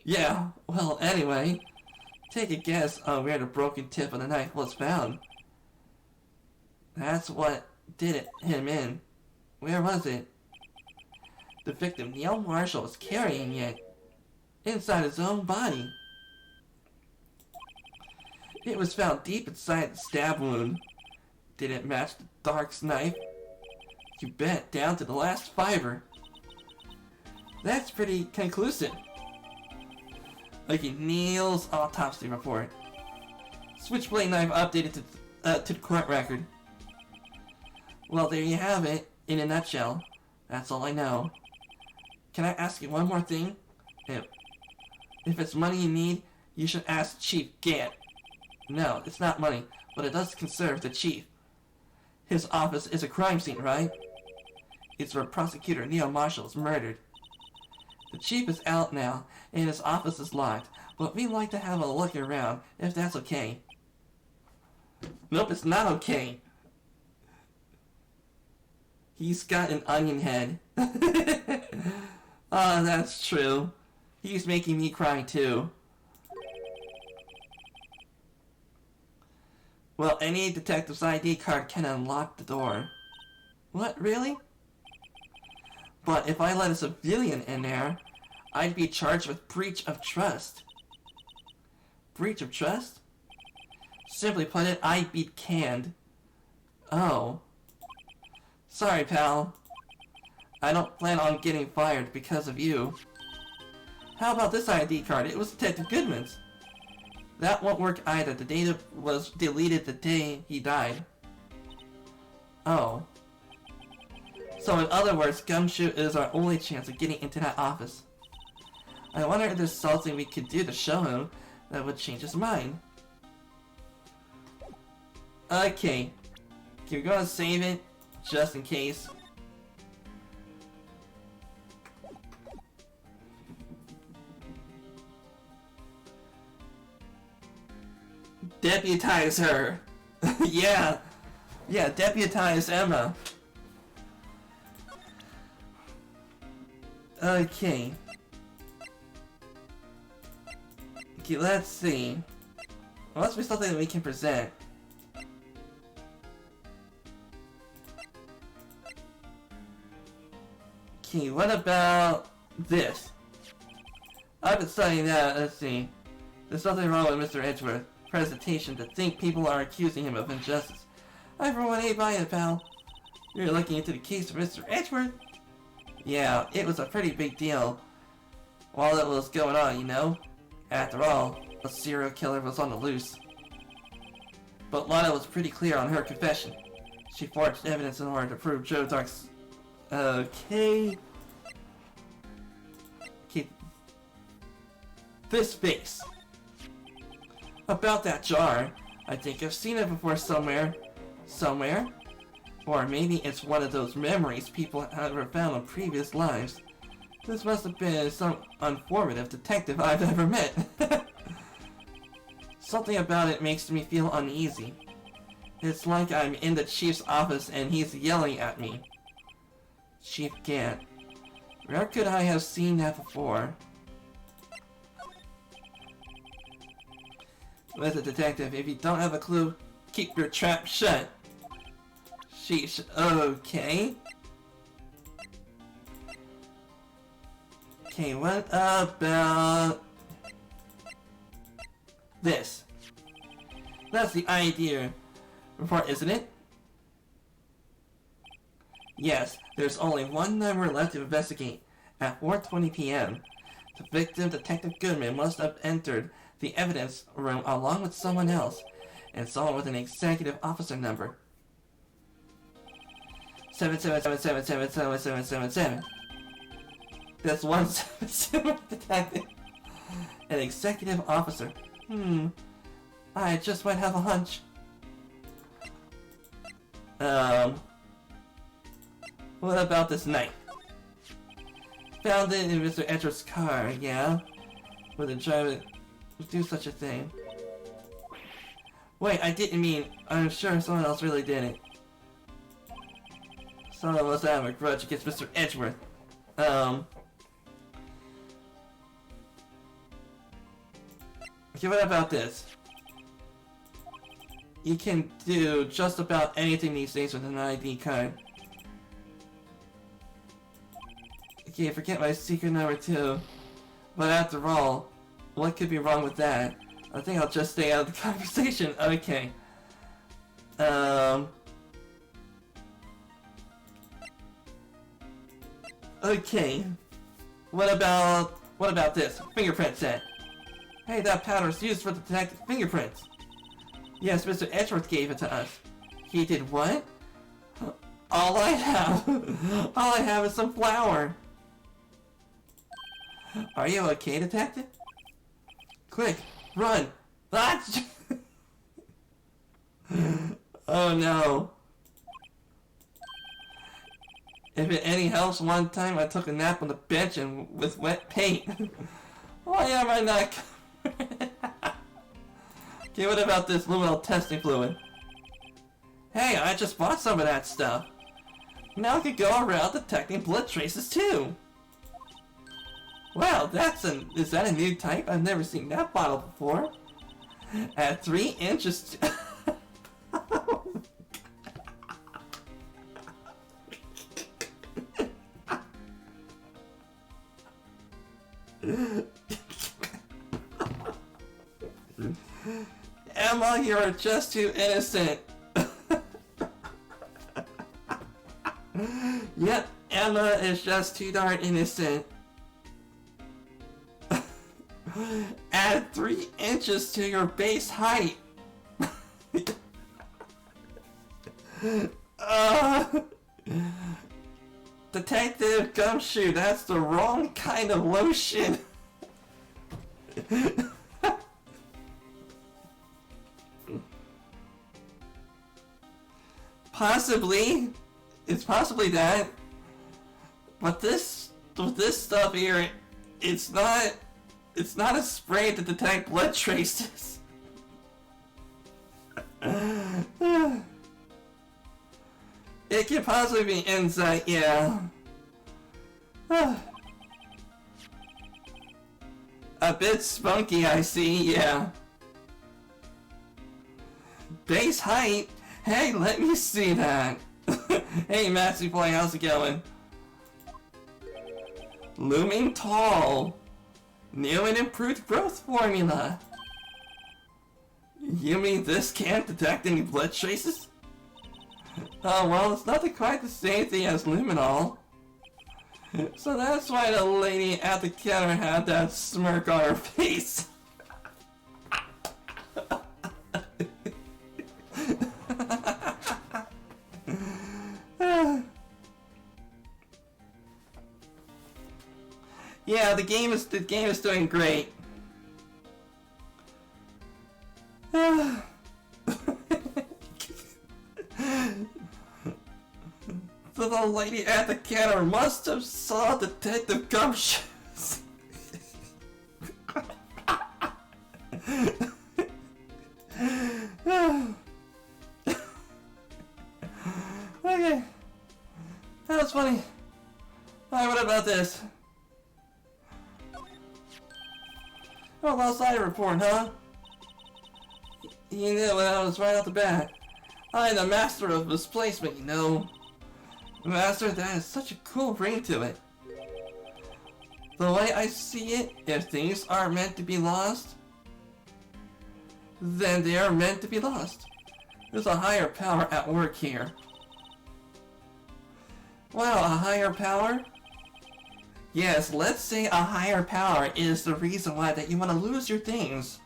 A: Yeah, well, anyway, take a guess on where the broken tip of the knife was found. That's what did him in. Where was it? The victim, Neil Marshall, was carrying it inside his own body. It was found deep inside the stab wound. Did it match the Dark's knife? You bet, down to the last fiber. That's pretty conclusive. Okay, Neil's autopsy report. Switchblade knife updated to the court record. Well, there you have it, in a nutshell. That's all I know. Can I ask you one more thing? If it's money you need, you should ask Chief Gant. No, it's not money, but it does concern the chief. His office is a crime scene, right? It's where Prosecutor Neil Marshall is murdered. The chief is out now, and his office is locked, but we'd like to have a look around, if that's okay. Nope, it's not okay. He's got an onion head. Oh, that's true. He's making me cry too. Well, any detective's ID card can unlock the door. What, really? But if I let a civilian in there, I'd be charged with breach of trust. Breach of trust? Simply put it, I'd be canned. Oh. Sorry, pal. I don't plan on getting fired because of you. How about this ID card? It was Detective Goodman's. That won't work either. The data was deleted the day he died. Oh. So in other words, Gumshoe is our only chance of getting into that office. I wonder if there's something we could do to show him that would change his mind. Okay. Can we go and save it? Just in case. Deputize her! Yeah! Yeah, deputize Emma. Okay. Okay, let's see. Well, must be something that we can present. Okay, what about this? I've been studying that. Let's see. There's nothing wrong with Mr. Edgeworth's presentation to think people are accusing him of injustice. Everyone ain't buying it, pal. You're looking into the case of Mr. Edgeworth? Yeah, it was a pretty big deal while it was going on, you know? After all, a serial killer was on the loose. But Lana was pretty clear on her confession. She forged evidence in order to prove Joe Dark's... Okay... Okay... This face. About that jar. I think I've seen it before somewhere. Somewhere? Or maybe it's one of those memories people have found in previous lives. This must have been some informative detective I've ever met. Something about it makes me feel uneasy. It's like I'm in the chief's office and he's yelling at me. Chief Gant. Where could I have seen that before? With a detective, if you don't have a clue, keep your trap shut. Sheesh, okay. Okay, what about this? That's the idea report, isn't it? Yes, there's only one number left to investigate. At 4:20 p.m., the victim, Detective Goodman, must have entered the evidence room along with someone else, and someone with an executive officer number. 777777777. That's 177 detective. An executive officer. I just might have a hunch. What about this knife? Found it in Mr. Edgeworth's car, yeah? Would the driver do such a thing? Wait, I didn't mean... I'm sure someone else really did it. Someone must have a grudge against Mr. Edgeworth. Okay, what about this? You can do just about anything these days with an ID card. Okay, forget my secret number 2. But after all, what could be wrong with that? I think I'll just stay out of the conversation. Okay. Okay. What about this? Fingerprint set. Hey, that powder is used for the detective fingerprints. Yes, Mr. Edgeworth gave it to us. He did what? All I have is some flour. Are you okay, detective? Quick, run! Oh no. If it any helps, one time I took a nap on the bench and with wet paint. Why am I not covered? Okay, what about this luminal testing fluid? Hey, I just bought some of that stuff. Now I could go around detecting blood traces too. Wow, is that a new type? I've never seen that bottle before. At 3 inches Emma, you're just too innocent. Yep, Emma is just too darn innocent. Add 3 inches to your base height. Detective Gumshoe, that's the wrong kind of lotion. Possibly. It's possibly that. But this stuff here, it's not a spray to detect blood traces. It could possibly be insight, yeah. A bit spunky, I see, yeah. Base height? Hey, let me see that. Hey, Maxi Boy, how's it going? Looming tall. New and improved growth formula. You mean this can't detect any blood traces? Oh, well, it's not quite the same thing as luminol. So that's why the lady at the counter had that smirk on her face. Yeah, the game is doing great. So the lady at the counter must have saw Detective Gumshoes. Okay. That was funny. Alright, what about this? Oh, lost eye report, huh? You knew when I was right off the bat. I'm the master of misplacement, you know. Master, that has such a cool ring to it. The way I see it, if things are meant to be lost, then they are meant to be lost. There's a higher power at work here. Wow, a higher power? Yes, let's say a higher power is the reason why that you want to lose your things.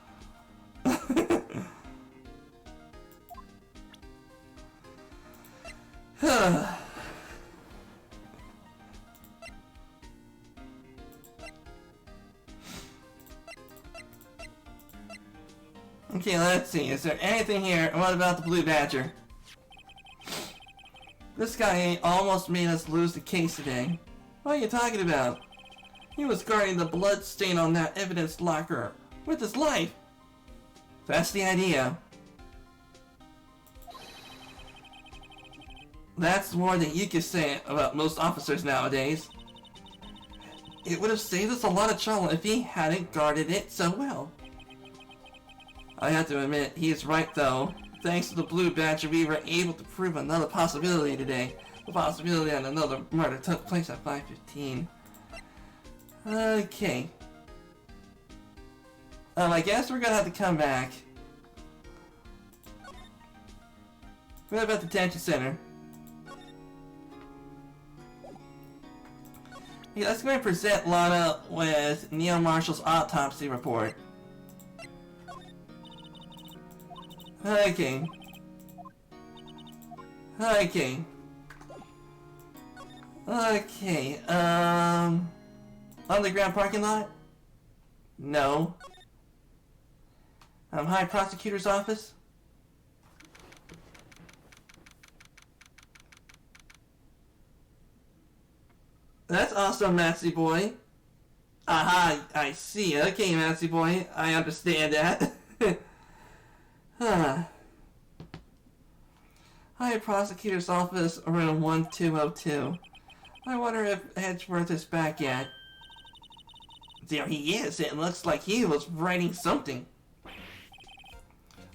A: Okay, let's see. Is there anything here? What about the Blue Badger? This guy almost made us lose the case today. What are you talking about? He was guarding the blood stain on that evidence locker with his life. That's the idea. That's more than you can say about most officers nowadays. It would have saved us a lot of trouble if he hadn't guarded it so well. I have to admit, he's right though. Thanks to the Blue Badger, we were able to prove another possibility today. The possibility that another murder took place at 5:15. Okay. I guess we're gonna have to come back. What about the detention center? Yeah, let's go and present Lana with Neil Marshall's autopsy report. Okay. Okay. Okay, underground parking lot? No. High prosecutor's office? That's awesome, Maxi Boy. Aha, I see. Okay, Maxi Boy, I understand that. Huh. High prosecutor's office, room 1202. I wonder if Edgeworth is back yet. There he is. It looks like he was writing something.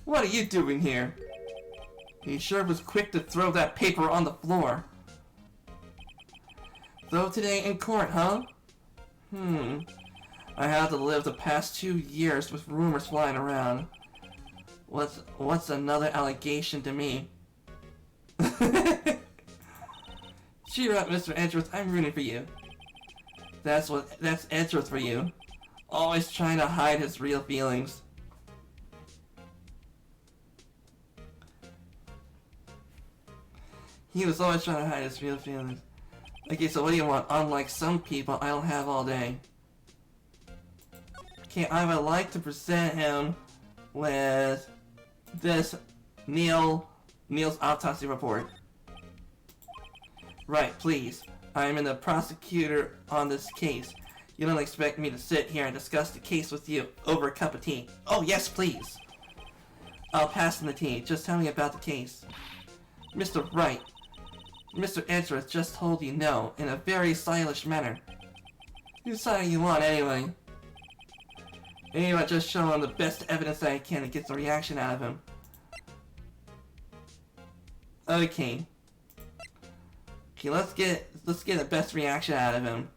A: What are you doing here? He sure was quick to throw that paper on the floor. Though today in court, huh? I had to live the past 2 years with rumors flying around. What's another allegation to me? Cheer up, Mr. Edgeworth. I'm rooting for you. That's Edgeworth for you. Always trying to hide his real feelings. He was always trying to hide his real feelings. Okay, so what do you want? Unlike some people, I don't have all day. Okay, I would like to present him with this Neil's autopsy report. Right, please. I am the prosecutor on this case. You don't expect me to sit here and discuss the case with you over a cup of tea. Oh, yes, please. I'll pass on the tea. Just tell me about the case. Mr. Wright, Mr. Edgeworth just told you no in a very stylish manner. Whose side you want, anyway? Anyway, just show him the best evidence that I can to get the reaction out of him. Okay. Okay, let's get the best reaction out of him.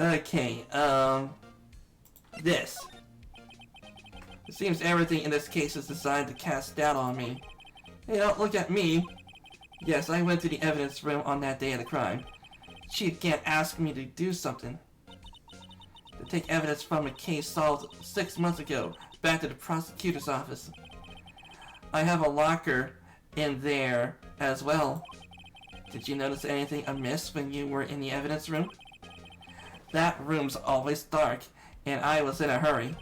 A: Okay, this. It seems everything in this case is designed to cast doubt on me. Hey, don't look at me. Yes, I went to the evidence room on that day of the crime. Chief can't ask me to do something. To take evidence from a case solved 6 months ago, back to the prosecutor's office. I have a locker in there as well. Did you notice anything amiss when you were in the evidence room? That room's always dark, and I was in a hurry.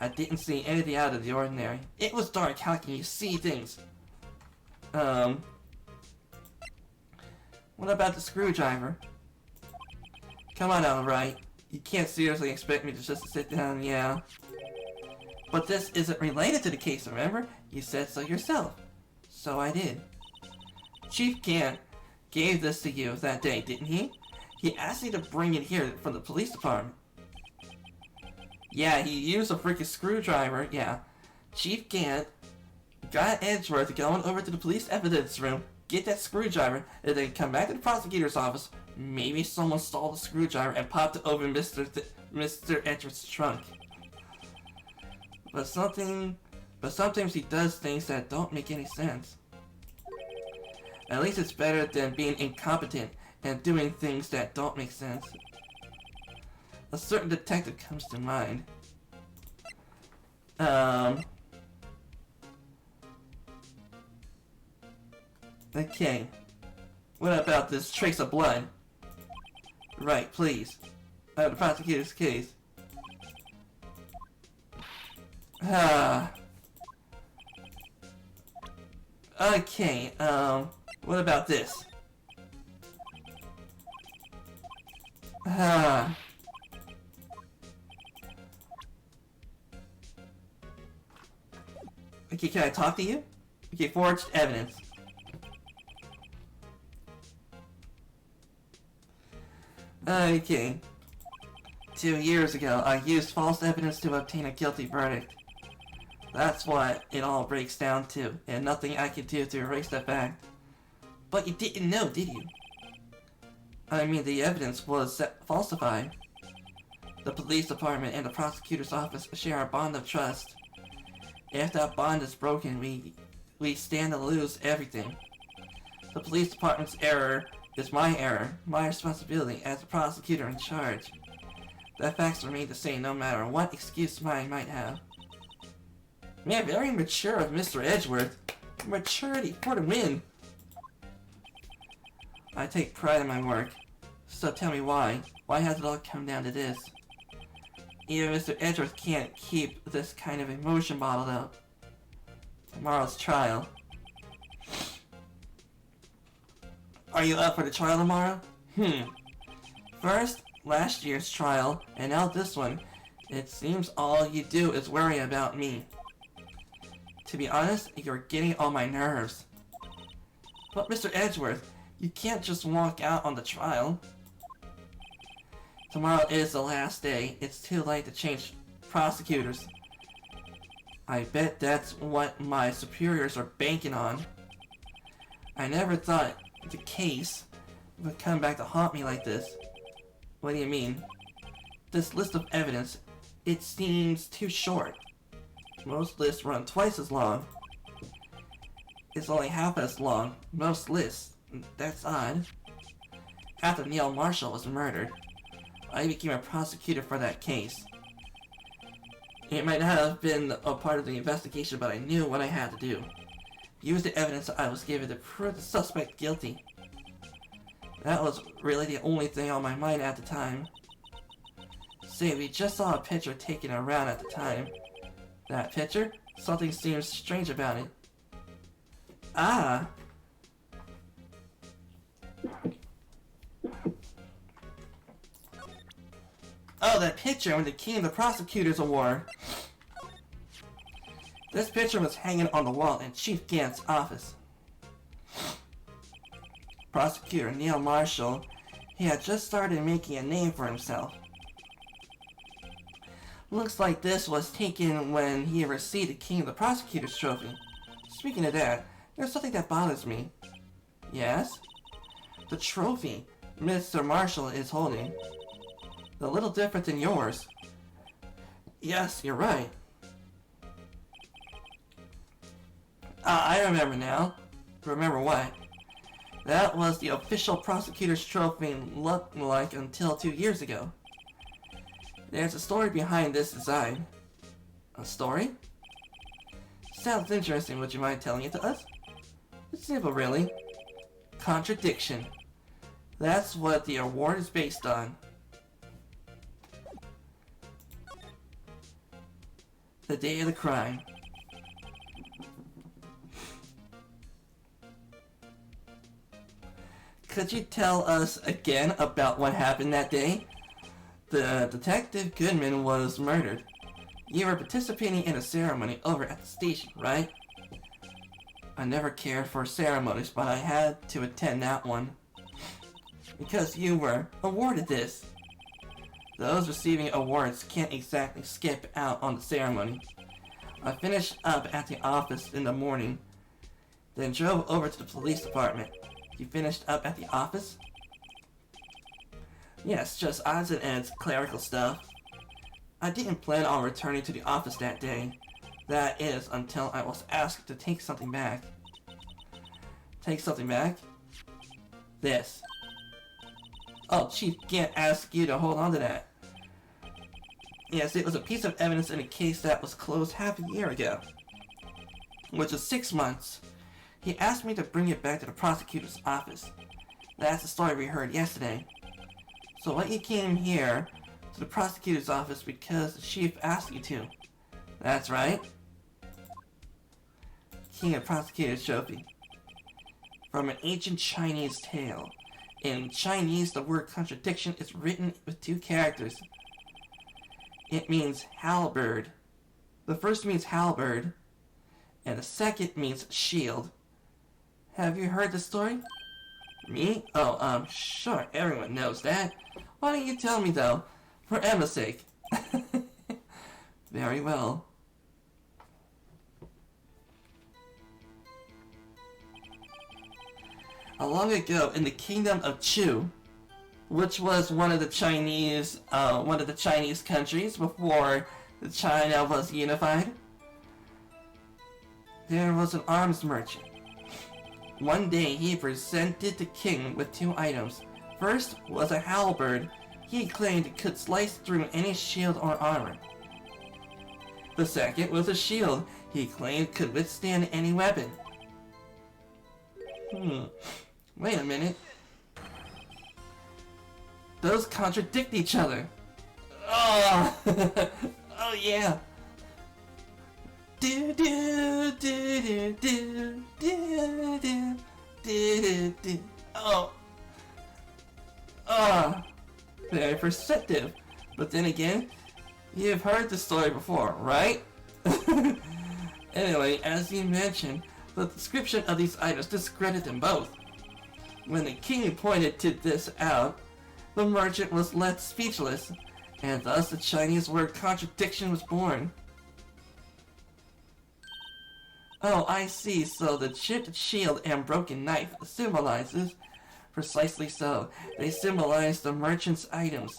A: I didn't see anything out of the ordinary. It was dark, how can you see things? What about the screwdriver? Come on now, Wright. You can't seriously expect me to just sit down, yeah. But this isn't related to the case, remember? You said so yourself. So I did. Chief Gant gave this to you that day, didn't he? He asked me to bring it here from the police department. Yeah, he used a freaking screwdriver, yeah. Chief Gant got Edgeworth going over to the police evidence room, get that screwdriver, and then come back to the prosecutor's office. Maybe someone stole the screwdriver and popped it over Mr. Edgeworth's trunk. But sometimes he does things that don't make any sense. At least it's better than being incompetent and doing things that don't make sense. A certain detective comes to mind. Okay. What about this trace of blood? Right, please. The prosecutor's case. Okay, what about this? Okay, can I talk to you? Okay, forged evidence. Okay. 2 years ago, I used false evidence to obtain a guilty verdict. That's what it all breaks down to, and nothing I can do to erase that fact. But you didn't know, did you? I mean, the evidence was falsified. The police department and the prosecutor's office share a bond of trust. If that bond is broken, we stand to lose everything. The police department's error is my error, my responsibility as the prosecutor in charge. The facts remain the same no matter what excuse mine might have. Man, very mature of Mr. Edgeworth. Maturity for the win. I take pride in my work. So tell me why. Why has it all come down to this? Even Mr. Edgeworth can't keep this kind of emotion bottled up. Tomorrow's trial. Are you up for the trial tomorrow? First, last year's trial, and now this one. It seems all you do is worry about me. To be honest, you're getting on my nerves. But Mr. Edgeworth, you can't just walk out on the trial. Tomorrow is the last day. It's too late to change prosecutors. I bet that's what my superiors are banking on. I never thought the case would come back to haunt me like this. What do you mean? This list of evidence, it seems too short. Most lists run twice as long. It's only half as long. Most lists. That's odd. After Neil Marshall was murdered, I became a prosecutor for that case. It might not have been a part of the investigation, but I knew what I had to do. Use the evidence I was given to prove the suspect guilty. That was really the only thing on my mind at the time. Say, we just saw a picture taken around at the time. That picture? Something seems strange about it. Ah! Oh, that picture with the King of the Prosecutors Award. This picture was hanging on the wall in Chief Gant's office. Prosecutor Neil Marshall, he had just started making a name for himself. Looks like this was taken when he received the King of the Prosecutors trophy. Speaking of that, there's something that bothers me. Yes? The trophy Mr. Marshall is holding. A little different than yours. Yes, you're right. I remember now. Remember what? That was the official prosecutor's trophy looked like until 2 years ago. There's a story behind this design. A story? Sounds interesting. Would you mind telling it to us? It's simple, really. Contradiction. That's what the award is based on. The day of the crime. Could you tell us again about what happened that day? The Detective Goodman was murdered. You were participating in a ceremony over at the station, right? I never cared for ceremonies, but I had to attend that one. Because you were awarded this. Those receiving awards can't exactly skip out on the ceremony. I finished up at the office in the morning, then drove over to the police department. You finished up at the office? Yes, just odds and ends, clerical stuff. I didn't plan on returning to the office that day. That is, until I was asked to take something back. Take something back? This. Oh, Chief Gant asked you to hold on to that. Yes, it was a piece of evidence in a case that was closed half a year ago. Which is 6 months. He asked me to bring it back to the prosecutor's office. That's the story we heard yesterday. So what, you came here to the prosecutor's office because the chief asked you to? That's right. King of Prosecutors Trophy. From an ancient Chinese tale. In Chinese, the word contradiction is written with 2 characters. It means halberd. The first means halberd, and the second means shield. Have you heard the story? Me? Oh, sure, everyone knows that. Why don't you tell me, though? For Emma's sake. Very well. Long ago, in the kingdom of Chu, which was one of the Chinese countries before China was unified, there was an arms merchant. One day he presented the king with 2 items. First was a halberd he claimed it could slice through any shield or armor. The second was a shield he claimed could withstand any weapon. Wait a minute. Those contradict each other. Oh, oh yeah. Do do do do do do do do do. Oh. Ah. Very perceptive. But then again, you've heard the story before, right? Anyway, as you mentioned, the description of these items discredited them both. When the king pointed to this out, the merchant was left speechless, and thus the Chinese word contradiction was born. Oh, I see. So the chipped shield and broken knife symbolizes... Precisely so. They symbolize the merchant's items.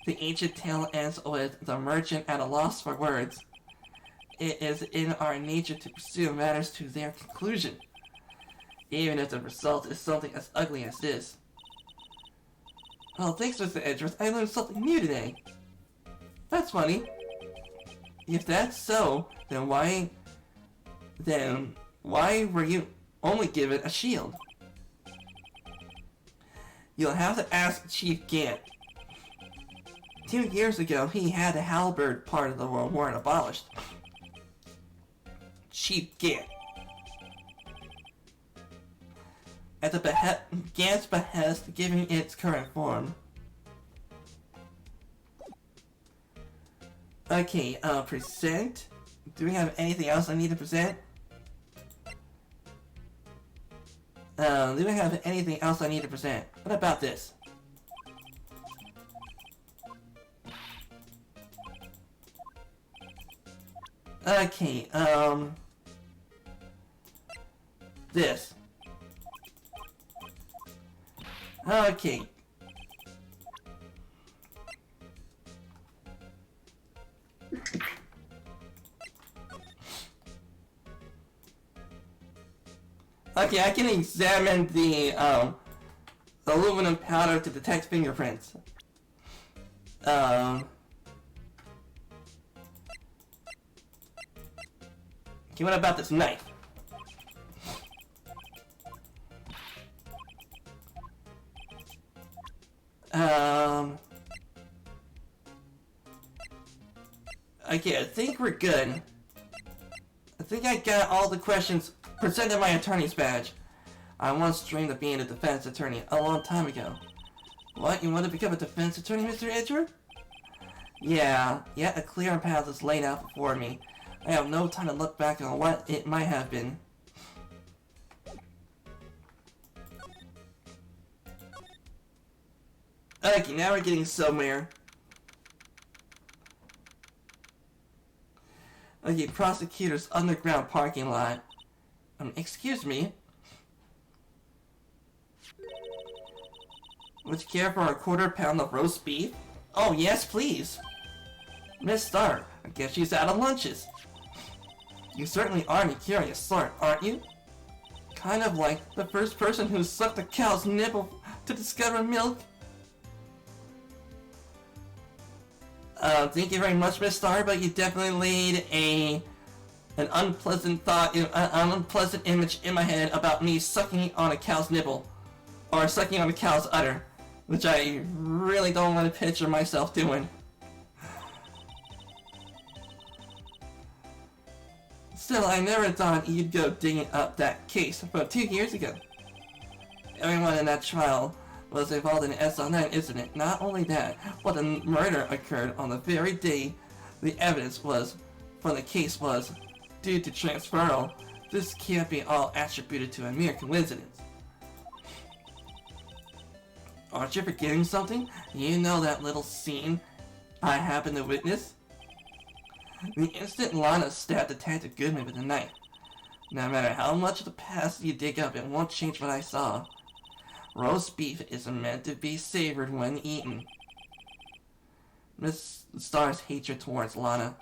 A: The ancient tale ends with the merchant at a loss for words. It is in our nature to pursue matters to their conclusion, even if the result is something as ugly as this. Oh, thanks, Mr. Edgeworth. I learned something new today. That's funny. If that's so, then why were you only given a shield? You'll have to ask Chief Gant. 2 years ago, he had the halberd part of the World War abolished. Chief Gant. At the Gant's behest, giving its current form. Okay, present. Do we have anything else I need to present? Do we have anything else I need to present? What about this? Okay, this. Okay. Okay, I can examine the aluminum powder to detect fingerprints. Okay, what about this knife? Okay, I think we're good. I think I got all the questions presented my attorney's badge. I once dreamed of being a defense attorney a long time ago. What, you want to become a defense attorney, Mr. Edgeworth? Yeah, yet a clear path is laid out before me. I have no time to look back on what it might have been. Okay, now we're getting somewhere. Okay, prosecutor's underground parking lot. Excuse me? Would you care for a quarter-pound of roast beef? Oh, yes, please. Miss Starr, I guess she's out of lunches. You certainly aren't a curious sort, aren't you? Kind of like the first person who sucked a cow's nipple to discover milk. Thank you very much, Miss Starr, but you definitely laid an unpleasant thought, an unpleasant image in my head about me sucking on a cow's nipple. Or sucking on a cow's udder. Which I really don't want to picture myself doing. Still, I never thought you'd go digging up that case from 2 years ago. Everyone in that trial was involved in SL9, isn't it? Not only that, but the murder occurred on the very day the evidence was from the case was due to transferal. This can't be all attributed to a mere coincidence. Aren't you forgetting something? You know that little scene I happened to witness? The instant Lana stabbed Detective Goodman with a knife. No matter how much of the past you dig up, it won't change what I saw. Roast beef is meant to be savored when eaten. Miss Starr's hatred towards Lana.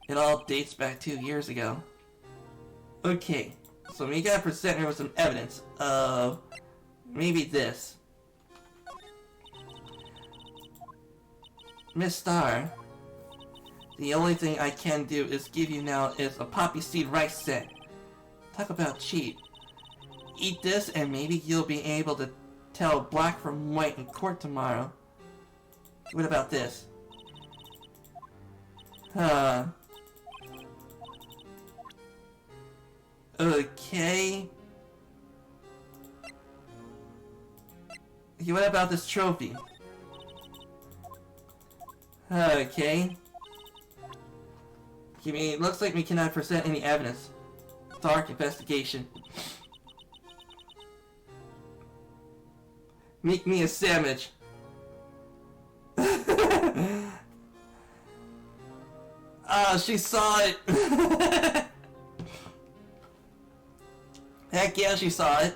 A: It all dates back 2 years ago. Okay, so we gotta present her with some evidence of maybe this. Miss Starr, the only thing I can do is give you now is a poppy seed rice set. Talk about cheap. Eat this and maybe you'll be able to tell black from white in court tomorrow. What about this? Okay. What about this trophy? Okay. It looks like we cannot present any evidence. Dark investigation. Make me a sandwich. Ah, she saw it. Heck yeah, she saw it.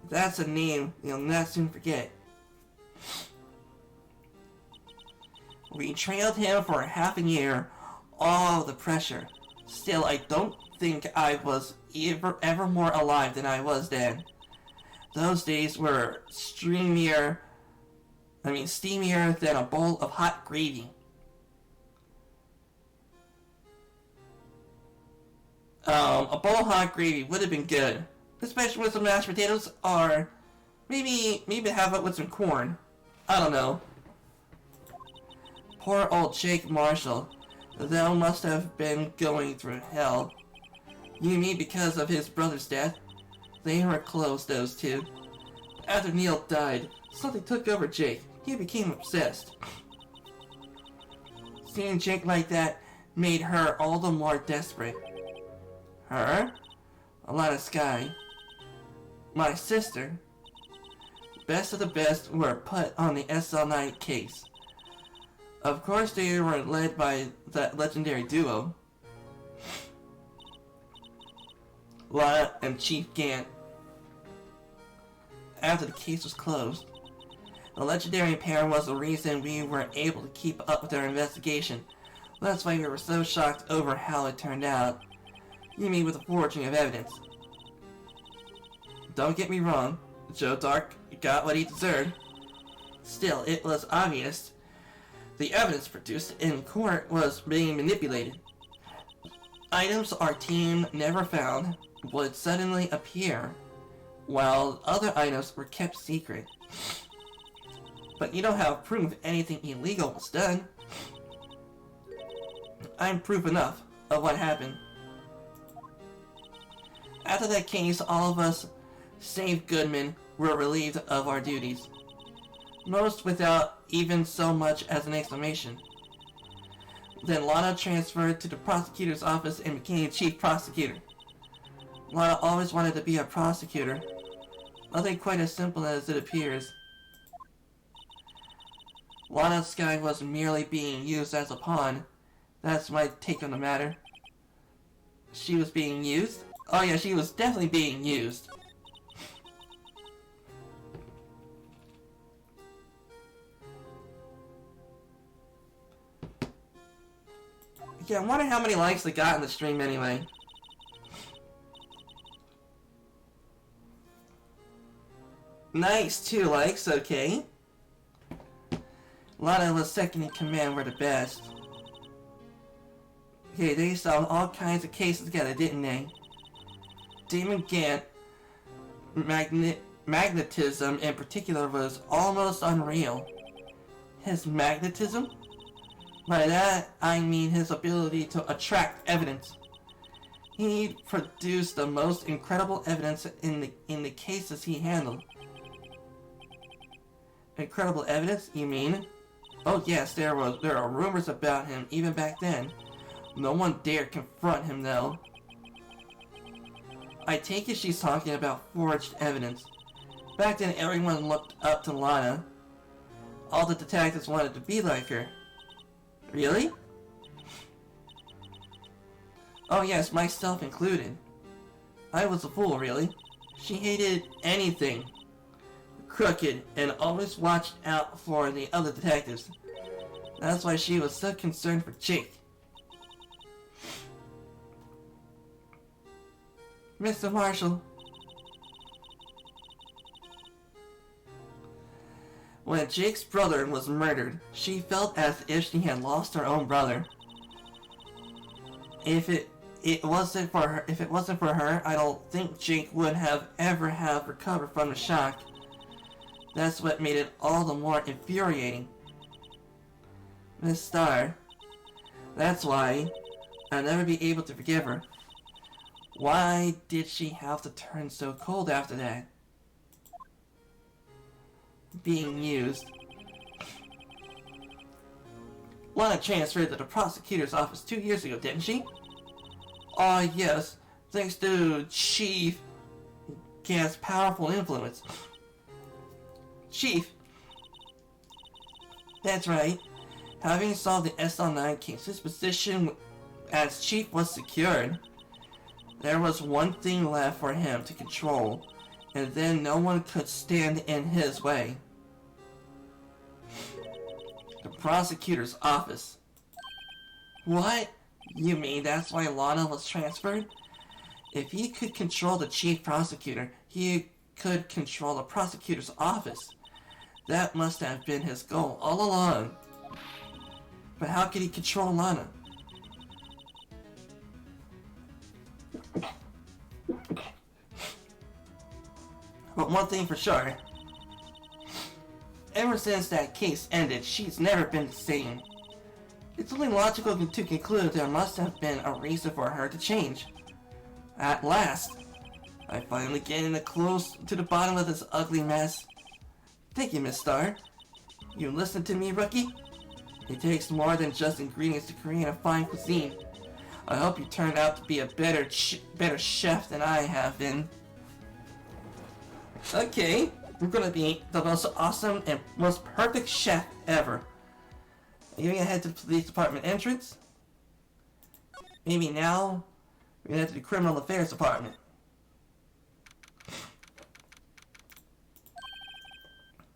A: That's a name you'll not soon forget. We trailed him for half a year. All the pressure. Still, I don't think I was ever more alive than I was then. Those days were steamier than a bowl of hot gravy. A bowl of hot gravy would have been good. Especially with some mashed potatoes, or maybe have it with some corn. I don't know. Poor old Jake Marshall. Thou must have been going through hell. You mean because of his brother's death? They were close, those two. After Neil died, something took over Jake. He became obsessed. Seeing Jake like that made her all the more desperate. Her? Lana Skye. My sister. Best of the best were put on the SL9 case. Of course they were led by that legendary duo. Lana and Chief Gant. After the case was closed, the legendary pair was the reason we were able to keep up with our investigation. That's why we were so shocked over how it turned out. You mean with the forging of evidence. Don't get me wrong, Joe Dark got what he deserved. Still, it was obvious the evidence produced in court was being manipulated. Items our team never found would suddenly appear, while other items were kept secret. But you don't have proof anything illegal was done. I'm proof enough of what happened. After that case, all of us, save Goodman, were relieved of our duties. Most without even so much as an exclamation. Then Lana transferred to the prosecutor's office and became chief prosecutor. Lana always wanted to be a prosecutor. Nothing quite as simple as it appears. Lana Skye was merely being used as a pawn. That's my take on the matter. She was being used? Oh yeah, she was definitely being used. Yeah, I wonder how many likes they got in the stream anyway. Nice, 2 likes, okay. Lana was second in command were the best. Okay, they solved all kinds of cases together, didn't they? Demon Gant, magnetism in particular was almost unreal. His magnetism? By that, I mean his ability to attract evidence. He produced the most incredible evidence in the cases he handled. Incredible evidence, you mean? Oh yes, there are rumors about him even back then. No one dared confront him though. I take it she's talking about forged evidence. Back then everyone looked up to Lana. All the detectives wanted to be like her. Really? Oh yes, myself included. I was a fool, really. She hated anything crooked and always watched out for the other detectives. That's why she was so concerned for Jake. Mr. Marshall. When Jake's brother was murdered, she felt as if she had lost her own brother. If it wasn't for her, I don't think Jake would have ever recovered from the shock. That's what made it all the more infuriating. Miss Starr. That's why I'll never be able to forgive her. Why did she have to turn so cold after that? Being used. Lana transferred to the prosecutor's office 2 years ago, didn't she? Ah, yes, thanks to Chief Gant's powerful influence. Chief. That's right. Having solved the SL9 case, his position as chief was secured. There was one thing left for him to control, and then no one could stand in his way. The prosecutor's office. What? You mean that's why Lana was transferred? If he could control the chief prosecutor, he could control the prosecutor's office. That must have been his goal all along. But how could he control Lana? But one thing for sure, ever since that case ended, she's never been the same. It's only logical to conclude there must have been a reason for her to change. At last, I finally getting close to the bottom of this ugly mess. Thank you, Miss Star. You listen to me, rookie? It takes more than just ingredients to create a fine cuisine. I hope you turn out to be a better chef than I have been. Okay, we're gonna be the most awesome and most perfect chef ever. You're gonna head to the police department entrance. Maybe now, we're gonna head to the criminal affairs department.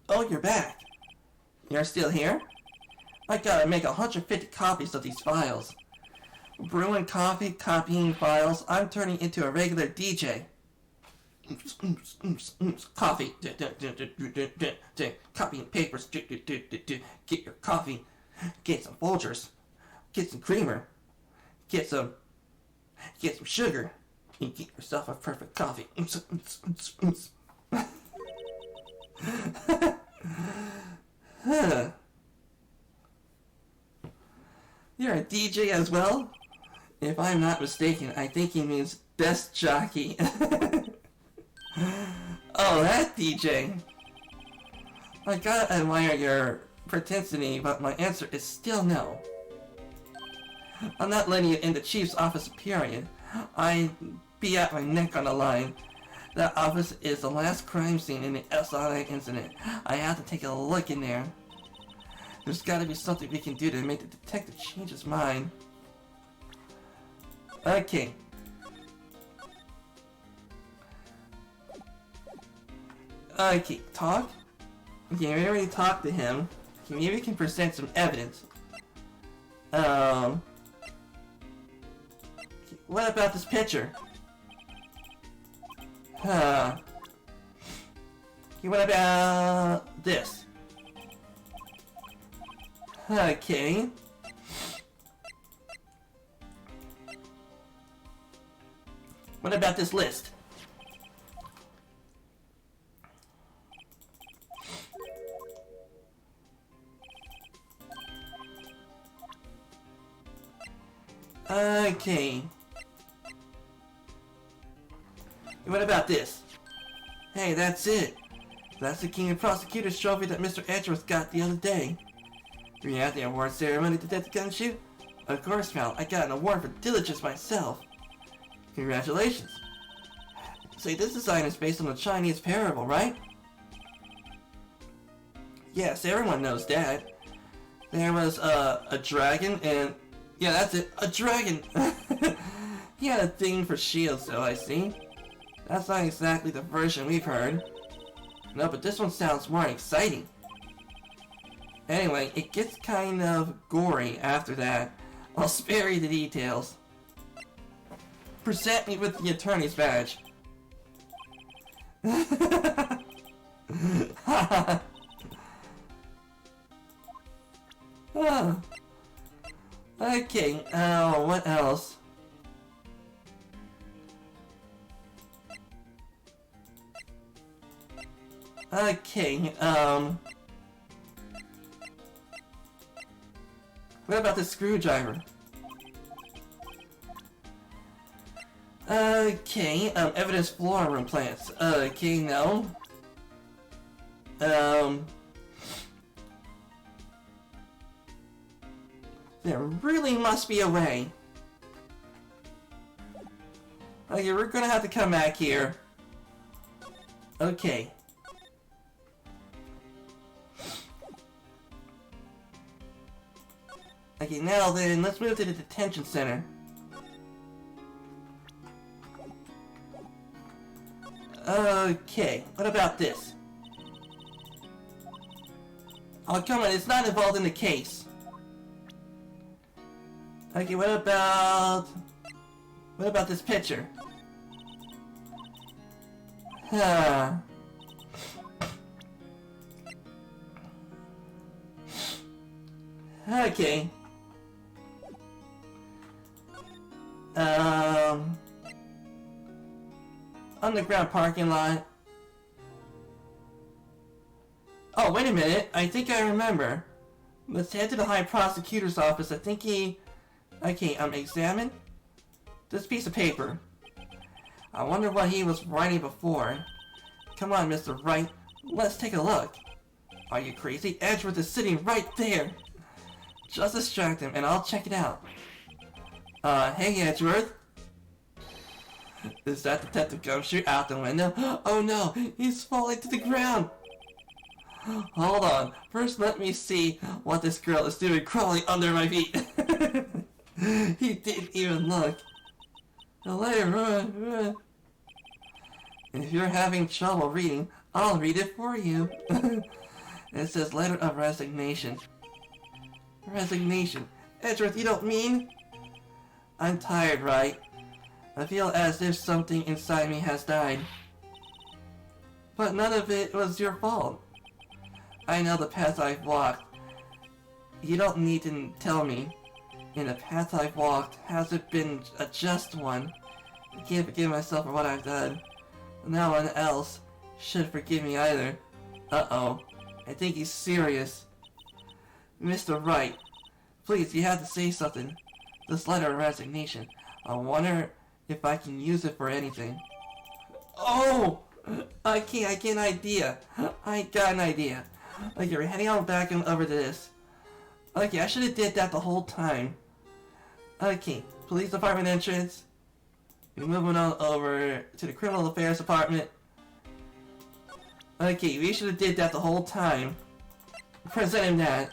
A: Oh, you're back. You're still here? I gotta make 150 copies of these files. Brewing coffee, copying files, I'm turning into a regular DJ. Coffee, copying papers, get your coffee, get some Folgers, get some creamer, get some sugar, and get yourself a perfect coffee. You're a DJ as well? If I'm not mistaken, I think he means best jockey. Oh, that DJ. I gotta admire your pretensity, but my answer is still no. I'm not letting you in the chief's office, period. I'd be at my neck on the line. That office is the last crime scene in the SLA incident. I have to take a look in there. There's gotta be something we can do to make the detective change his mind. Okay. Okay, talk? Okay, we already talked to him. Okay, maybe we can present some evidence. Okay, what about this picture? Okay, what about this? Okay. What about this list? Okay. What about this? Hey, that's it. That's the King of Prosecutors trophy that Mr. Edgeworth got the other day. Were you at the award ceremony to Detective Gumshoe? Of course, pal. I got an award for diligence myself. Congratulations. Say, this design is based on a Chinese parable, right? Yes, everyone knows that. There was a dragon and... Yeah, that's it. A dragon! He had a thing for shields, though, I see. That's not exactly the version we've heard. No, but this one sounds more exciting. Anyway, it gets kind of gory after that. I'll spare you the details. Present me with the attorney's badge. Oh. Okay, what else? Okay, what about the screwdriver? Okay, evidence floor room plants. Okay, no. There really must be a way. Okay, we're gonna have to come back here. Okay. Okay, now then, let's move to the detention center. Okay, what about this? Oh, come on, it's not involved in the case. Okay, what about this picture? Huh. Okay. Underground parking lot. Oh, wait a minute. I think I remember. Let's head to the High Prosecutor's office. I think he... Okay, examine this piece of paper. I wonder what he was writing before. Come on, Mr. Wright. Let's take a look. Are you crazy? Edgeworth is sitting right there. Just distract him and I'll check it out. Hey Edgeworth. Is that Detective Gumshoe out the window? Oh no, he's falling to the ground. Hold on. First let me see what this girl is doing crawling under my feet. He didn't even look. Hello, if you're having trouble reading, I'll read it for you. It says letter of resignation. Resignation. Edgeworth, you don't mean? I'm tired, Wright. I feel as if something inside me has died. But none of it was your fault. I know the path I've walked. You don't need to tell me. And the path I've walked hasn't been a just one. I can't forgive myself for what I've done. No one else should forgive me either. Uh-oh. I think he's serious. Mr. Wright, please, you have to say something. This letter of resignation. I wonder if I can use it for anything. Oh! I get an idea. I got an idea. Okay, we're heading on back and over to this. Okay, I should have did that the whole time. Okay, police department entrance. We're moving on over to the criminal affairs department. Okay, we should have did that the whole time. Present him that.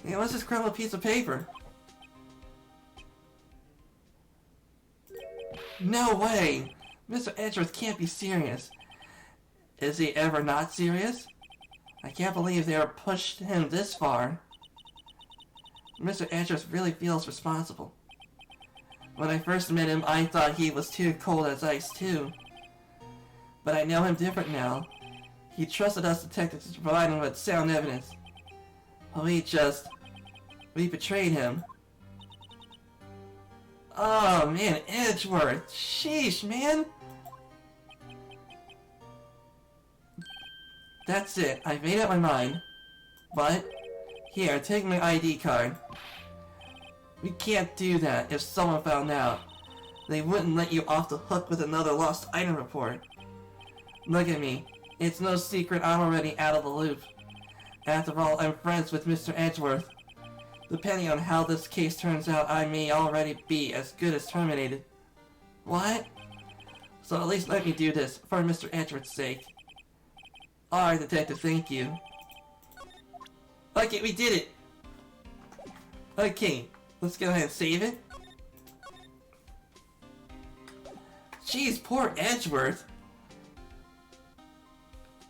A: Hey, what's this crumpled piece of paper? No way! Mr. Edgeworth can't be serious. Is he ever not serious? I can't believe they pushed him this far. Mr. Edgeworth really feels responsible. When I first met him, I thought he was too cold as ice too. But I know him different now. He trusted us detectives to provide him with sound evidence. But we betrayed him. Oh man, Edgeworth. Sheesh, man. That's it. I made up my mind. But, here, take my ID card. We can't do that if someone found out. They wouldn't let you off the hook with another lost item report. Look at me. It's no secret I'm already out of the loop. After all, I'm friends with Mr. Edgeworth. Depending on how this case turns out, I may already be as good as terminated. What? So at least let me do this, for Mr. Edgeworth's sake. Alright, detective, thank you. Okay, we did it! Okay, let's go ahead and save it. Jeez, poor Edgeworth.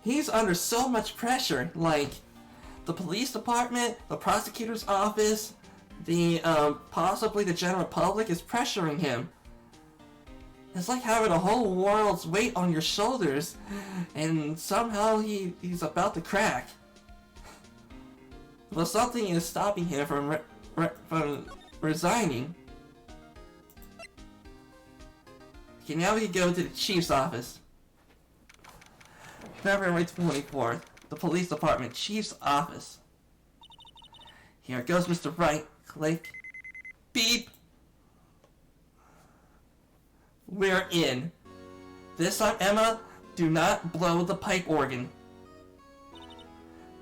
A: He's under so much pressure, like the police department, the prosecutor's office, the possibly the general public is pressuring him. It's like having a whole world's weight on your shoulders, and somehow he's about to crack. Well, something is stopping him from resigning. Okay, now we can go to the chief's office. February 24th, the police department chief's office. Here goes Mr. Wright. Click. Beep. We're in. This time, Emma, do not blow the pipe organ.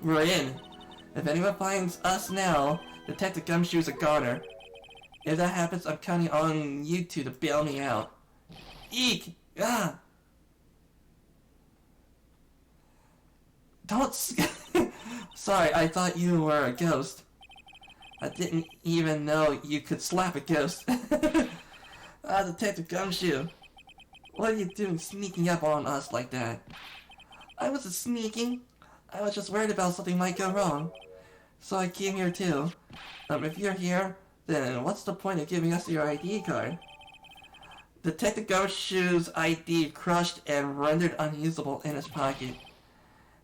A: We're in. If anyone finds us now, Detective Gumshoe's a goner. If that happens, I'm counting on you two to bail me out. Eek! Ah! Don't Sorry, I thought you were a ghost. I didn't even know you could slap a ghost. Detective Gumshoe. What are you doing sneaking up on us like that? I wasn't sneaking. I was just worried about something might go wrong. So I came here too. If you're here, then what's the point of giving us your ID card? Detective Gumshoe's ID crushed and rendered unusable in his pocket.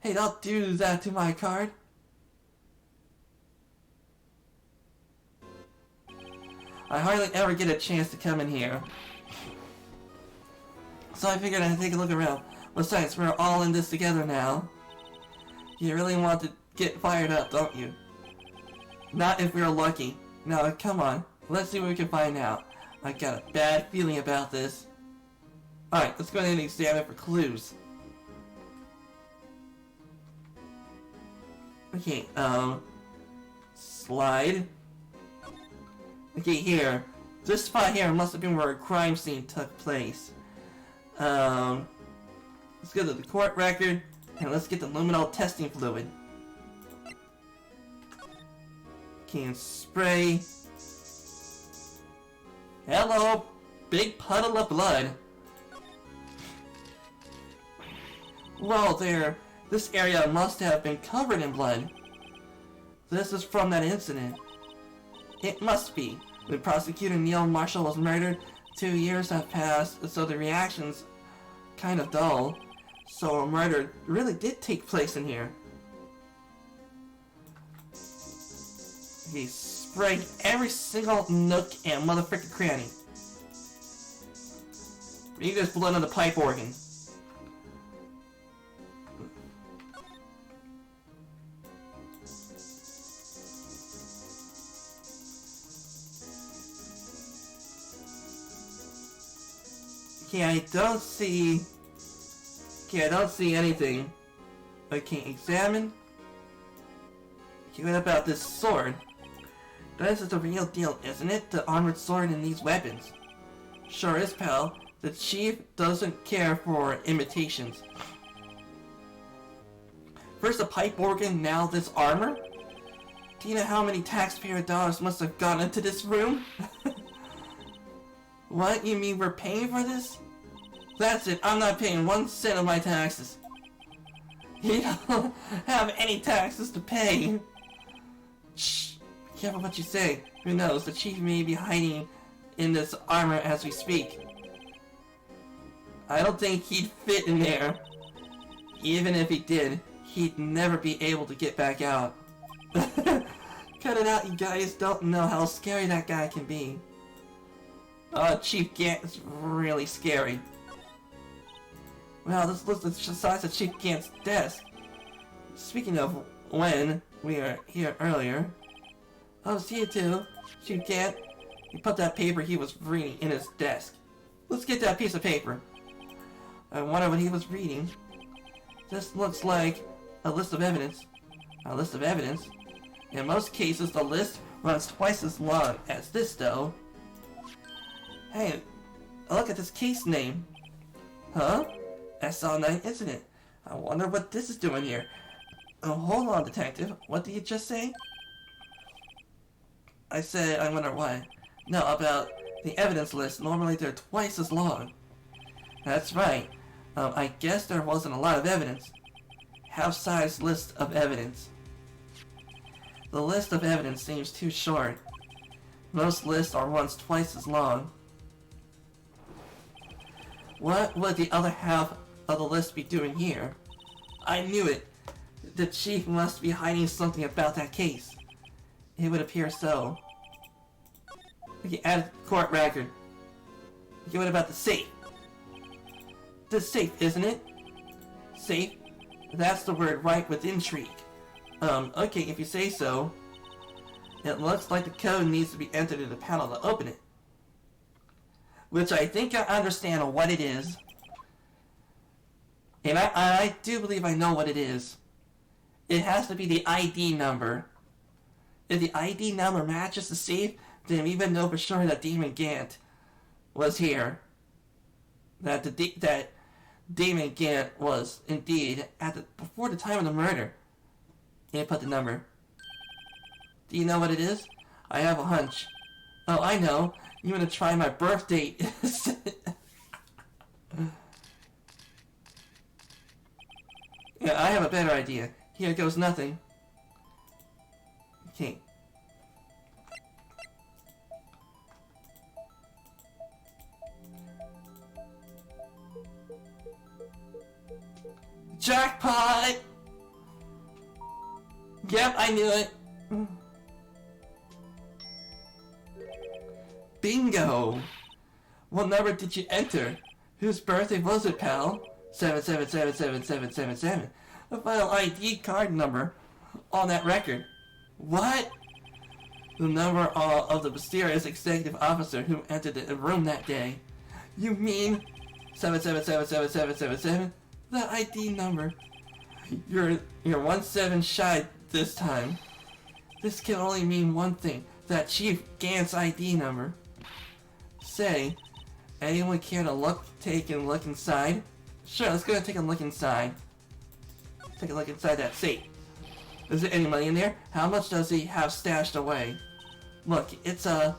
A: Hey, don't do that to my card. I hardly ever get a chance to come in here. So I figured I'd take a look around. Besides, we're all in this together now. You really want to get fired up, don't you? Not if we're lucky. Now, come on. Let's see what we can find out. I got a bad feeling about this. Alright, let's go ahead and examine for clues. Okay, slide. Okay, here. This spot here must have been where a crime scene took place. Let's go to the court record, and let's get the luminol testing fluid. Can spray. Hello, big puddle of blood. Well, there. This area must have been covered in blood. This is from that incident. It must be. When prosecutor Neil Marshall was murdered, 2 years have passed, so the reaction's kind of dull. So a murder really did take place in here. He sprayed every single nook and motherfucking cranny. You just blood on the pipe organ. Okay, I don't see anything. Okay, examine. Okay, what about this sword? This is the real deal, isn't it? The armored sword and these weapons. Sure is, pal. The chief doesn't care for imitations. First a pipe organ, now this armor? Do you know how many taxpayer dollars must have gone into this room? What? You mean we're paying for this? That's it, I'm not paying 1 cent of my taxes. You don't have any taxes to pay. Shh, be careful what you say. Who knows, the chief may be hiding in this armor as we speak. I don't think he'd fit in there. Even if he did, he'd never be able to get back out. Cut it out, you guys don't know how scary that guy can be. Chief Gant is really scary. Wow, this looks the size of Chief Gant's desk. Speaking of when we were here earlier. Oh, see you too, Chief Gant. He put that paper he was reading in his desk. Let's get that piece of paper. I wonder what he was reading. This looks like a list of evidence. A list of evidence? In most cases, the list runs twice as long as this, though. Hey, look at this case name. Huh? SL9 incident. I wonder what this is doing here. Oh, hold on, detective. What did you just say? I said, I wonder what. No, about the evidence list. Normally they're twice as long. That's right. I guess there wasn't a lot of evidence. Half-size list of evidence. The list of evidence seems too short. Most lists are once twice as long. What would the other half of the list be doing here? I knew it. The chief must be hiding something about that case. It would appear so. Okay, add court record. Okay, what about the safe? The safe, isn't it? Safe? That's the word right with intrigue. Okay, if you say so. It looks like the code needs to be entered in the panel to open it. Which I think I understand what it is. And I do believe I know what it is. It has to be the ID number. If the ID number matches the safe, then we would know for sure that Damon Gant was here. That Damon Gant was indeed before the time of the murder. Input the number. Do you know what it is? I have a hunch. Oh, I know. You want to try my birth date? Yeah, I have a better idea. Here goes nothing. Okay. Jackpot! Yep, I knew it. Bingo! What number did you enter? Whose birthday was it, pal? 77777777. The final ID card number on that record. What? The number of the mysterious executive officer who entered the room that day. You mean 77777777? The ID number. You're 17 shy this time. This can only mean one thing. That Chief Gant's ID number. Say, anyone care to take a look inside? Sure, let's go and take a look inside. Take a look inside that safe. Is there any money in there? How much does he have stashed away? Look, it's a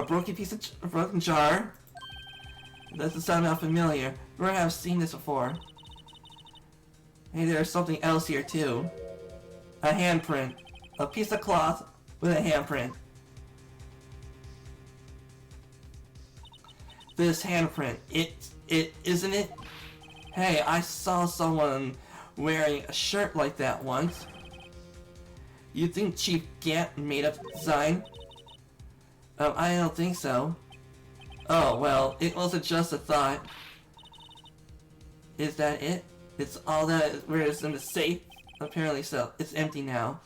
A: broken jar. Doesn't sound familiar. Where have seen this before? Hey, there's something else here too. A handprint. A piece of cloth with a handprint. This handprint, it isn't it? Hey, I saw someone wearing a shirt like that once. You think Chief Gant made up the design? I don't think so. Oh, well, it wasn't just a thought. Is that it? It's all that is in the safe? Apparently so. It's empty now.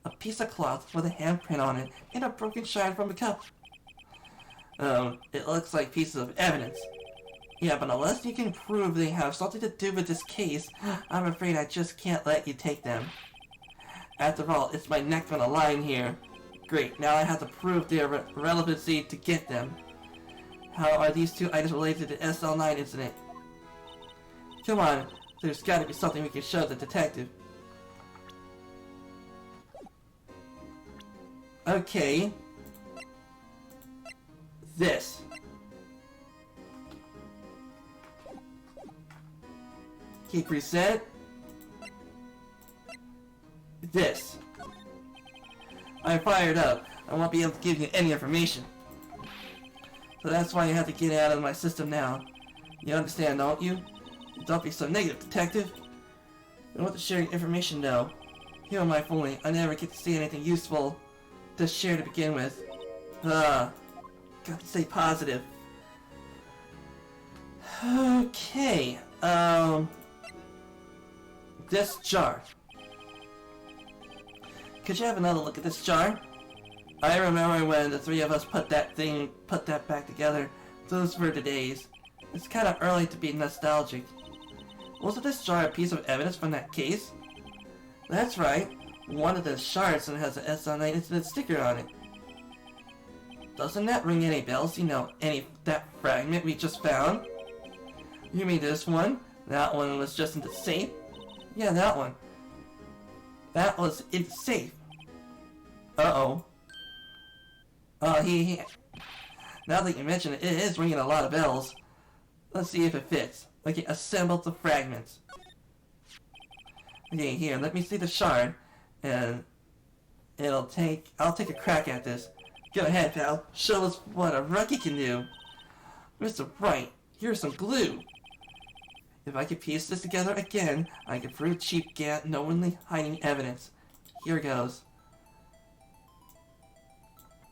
A: A piece of cloth with a handprint on it and a broken shard from a cup. It looks like pieces of evidence. Yeah, but unless you can prove they have something to do with this case, I'm afraid I just can't let you take them. After all, it's my neck on the line here. Great, now I have to prove their relevancy to get them. How are these two items related to the SL9 incident? Come on, there's gotta be something we can show the detective. Okay. This. Okay, present. This. I'm fired up. I won't be able to give you any information. So that's why you have to get out of my system now. You understand, don't you? Don't be so negative, detective. I want to share your information now. Who am I fooling? I never get to see anything useful to share to begin with. Got to stay positive. Okay, this jar. Could you have another look at this jar? I remember when the three of us put that back together. Those were the days. It's kind of early to be nostalgic. Wasn't this jar a piece of evidence from that case? That's right. One of the shards has an SL9 incident sticker on it. Doesn't that ring any bells? You know, that fragment we just found? You mean this one? That one was just in the safe? Yeah, that one. That was in the safe. Uh-oh. Now that you mention it, it is ringing a lot of bells. Let's see if it fits. Okay, assemble the fragments. Okay, here, let me see the shard. And I'll take a crack at this. Go ahead, pal. Show us what a rookie can do. Mr. Wright, here's some glue. If I could piece this together again, I could prove Chief Gant knowingly hiding evidence. Here goes.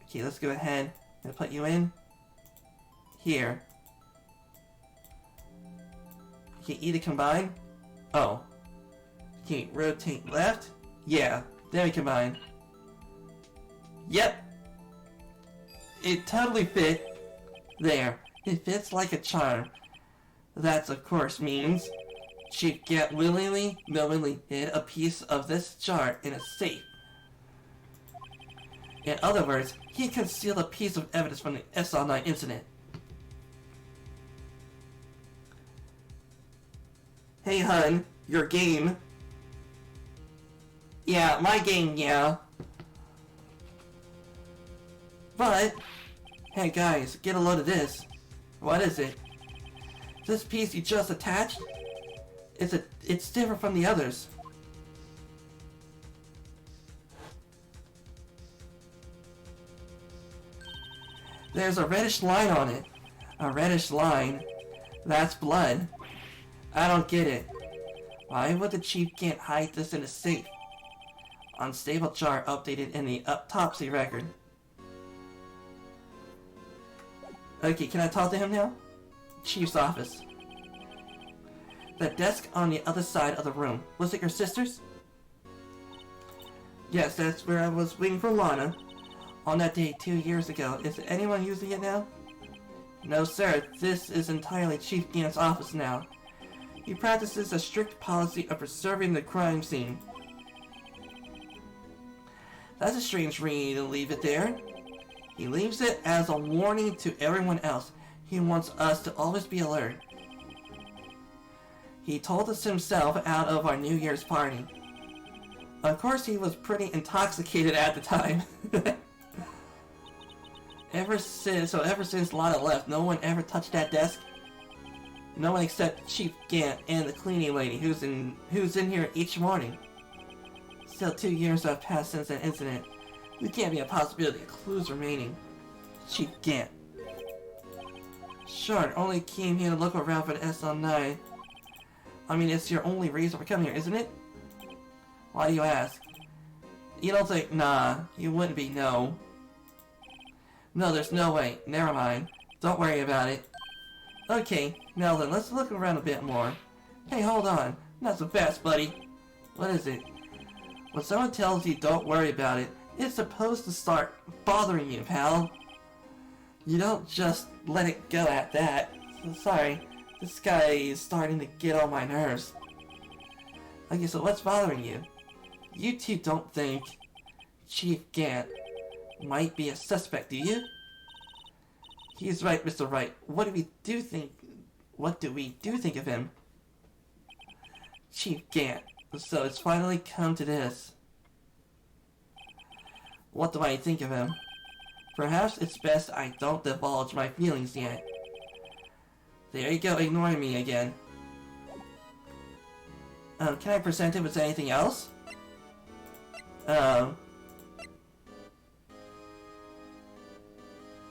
A: Okay, let's go ahead and put you in. Here. Okay, either combine. Oh. Okay, rotate left. Yeah, there we combine. Yep. It totally fit. There. It fits like a charm. That, of course, means Chief Gant knowingly hid a piece of this jar in a safe. In other words, he concealed a piece of evidence from the SL9 incident. Hey, hun, your game. Yeah, my game, yeah. But, hey guys, get a load of this. What is it? This piece you just attached? It's different from the others. There's a reddish line on it. A reddish line? That's blood. I don't get it. Why would the chief can't hide this in a safe? Unstable jar updated in the autopsy record. Okay, can I talk to him now? Chief's office. The desk on the other side of the room. Was it your sister's? Yes, that's where I was waiting for Lana. On that day 2 years ago. Is anyone using it now? No, sir. This is entirely Chief Gant's office now. He practices a strict policy of preserving the crime scene. That's a strange reason to leave it there. He leaves it as a warning to everyone else. He wants us to always be alert. He told us himself out of our New Year's party. Of course, he was pretty intoxicated at the time. Ever since Lana left, no one ever touched that desk. No one except Chief Gant and the cleaning lady who's in here each morning. Still 2 years have passed since that incident. There can't be a possibility of clues remaining. Chief Gant. Sure, only came here to look around for the SL9. I mean, it's your only reason for coming here, isn't it? Why do you ask? You don't think, nah, you wouldn't be, no. No, there's no way. Never mind. Don't worry about it. Okay, now then, let's look around a bit more. Hey, hold on. Not so fast, buddy. What is it? When someone tells you don't worry about it, it's supposed to start bothering you, pal. You don't just let it go at that. Sorry, this guy is starting to get on my nerves. Okay, so what's bothering you? You two don't think Chief Gant might be a suspect, do you? He's right, Mr. Wright. What do we do think of him? Chief Gant. So it's finally come to this. What do I think of him? Perhaps it's best I don't divulge my feelings yet. There you go, ignoring me again. Can I present him with anything else?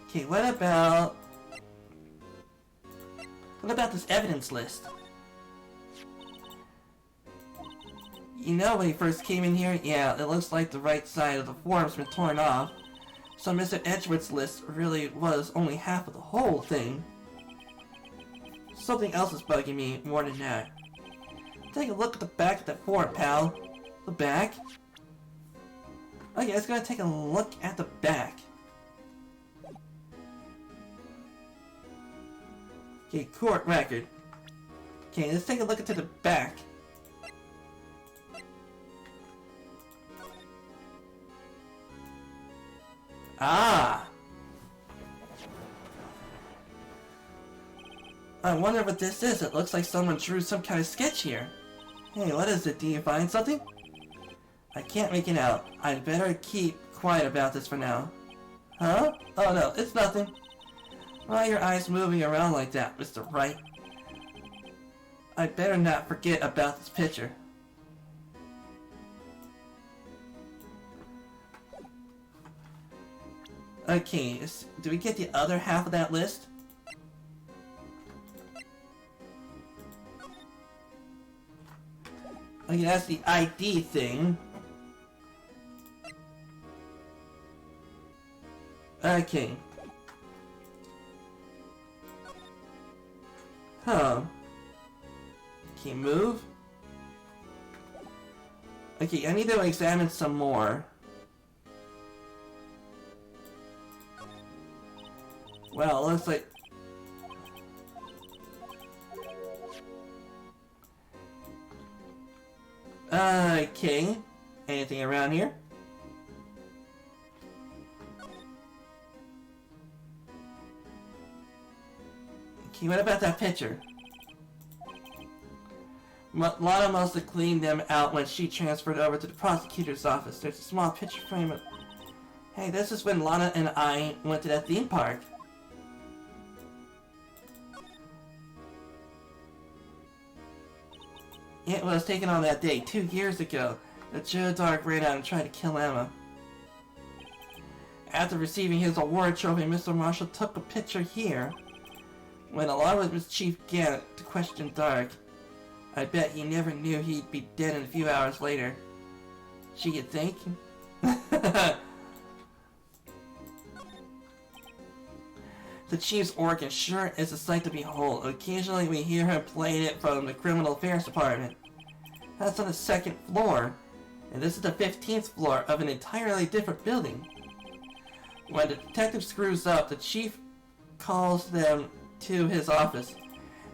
A: Okay, what about this evidence list? You know, when he first came in here, yeah, it looks like the right side of the form's been torn off. So Mr. Edgeworth's list really was only half of the whole thing. Something else is bugging me more than that. Take a look at the back of that form, pal. The back? Okay, let's go take a look at the back. Okay, court record. Okay, let's take a look into the back. Ah! I wonder what this is. It looks like someone drew some kind of sketch here. Hey, what is it? Do you find something? I can't make it out. I'd better keep quiet about this for now. Huh? Oh no, it's nothing. Why are your eyes moving around like that, Mr. Wright? I'd better not forget about this picture. Okay, do we get the other half of that list? Okay, that's the ID thing. Okay. Huh. Okay, move. Okay, I need to examine some more. Well, looks like... Okay. Anything around here? Okay, what about that picture? Lana must have cleaned them out when she transferred over to the prosecutor's office. There's a small picture frame of... Hey, this is when Lana and I went to that theme park. It was taken on that day 2 years ago. The Joe Dark ran out and tried to kill Emma. After receiving his award trophy, Mr. Marshall took a picture here. When along with Miss Chief Gannett to question Dark, I bet he never knew he'd be dead in a few hours later. She could think. The Chief's organ sure is a sight to behold. Occasionally we hear him playing it from the Criminal Affairs Department. That's on the 2nd floor, and this is the 15th floor of an entirely different building. When the detective screws up, the Chief calls them to his office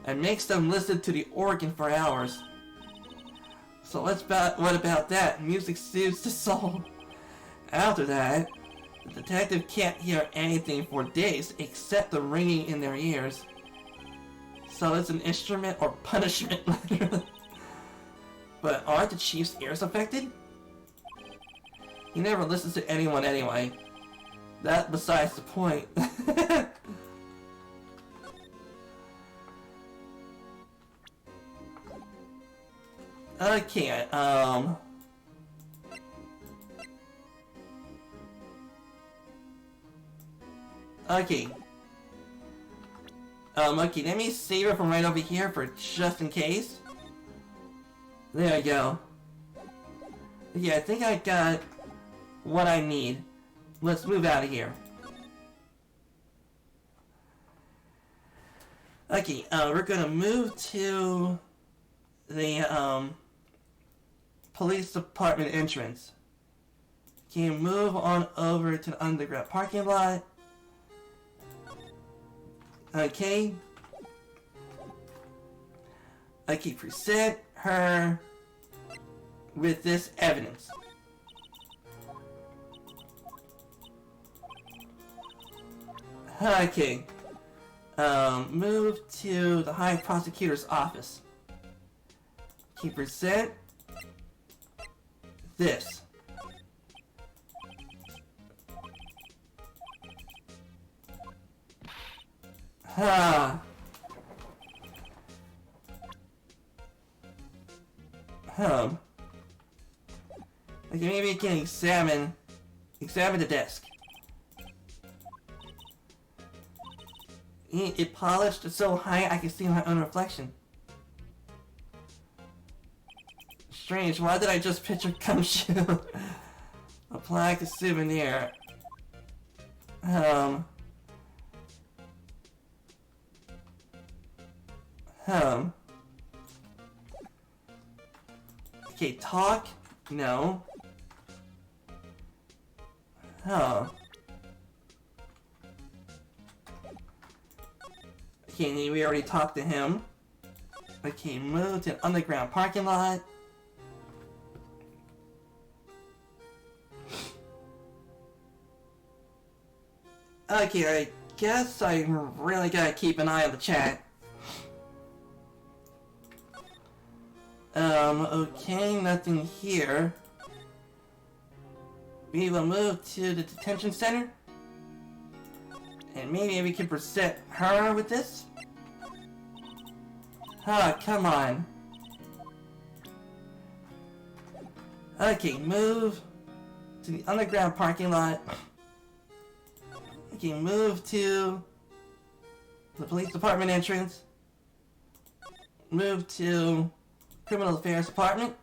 A: and makes them listen to the organ for hours. So what about that? Music soothes the soul. After that, the detective can't hear anything for days except the ringing in their ears. So it's an instrument or punishment, literally. But aren't the Chief's ears affected? He never listens to anyone anyway. That besides the point. Okay, Okay. Okay, let me save it from right over here for just in case. There we go. Yeah, I think I got what I need. Let's move out of here. Okay, we're gonna move to the, police department entrance. Can you move on over to the underground parking lot? Okay. Okay, present her with this evidence. Okay. Move to the High Prosecutor's office. Okay, present this. Okay, maybe I can examine the desk. It polished so high I can see my own reflection. Strange, why did I just picture gumshoe? Apply like a souvenir. Okay, talk? No. Okay, we already talked to him. Okay, move to an underground parking lot. Okay, I guess I really gotta keep an eye on the chat. Okay, nothing here. We will move to the detention center. And maybe we can present her with this? Come on. Okay, move to the underground parking lot. Okay, move to the police department entrance. Move to Criminal Affairs Department.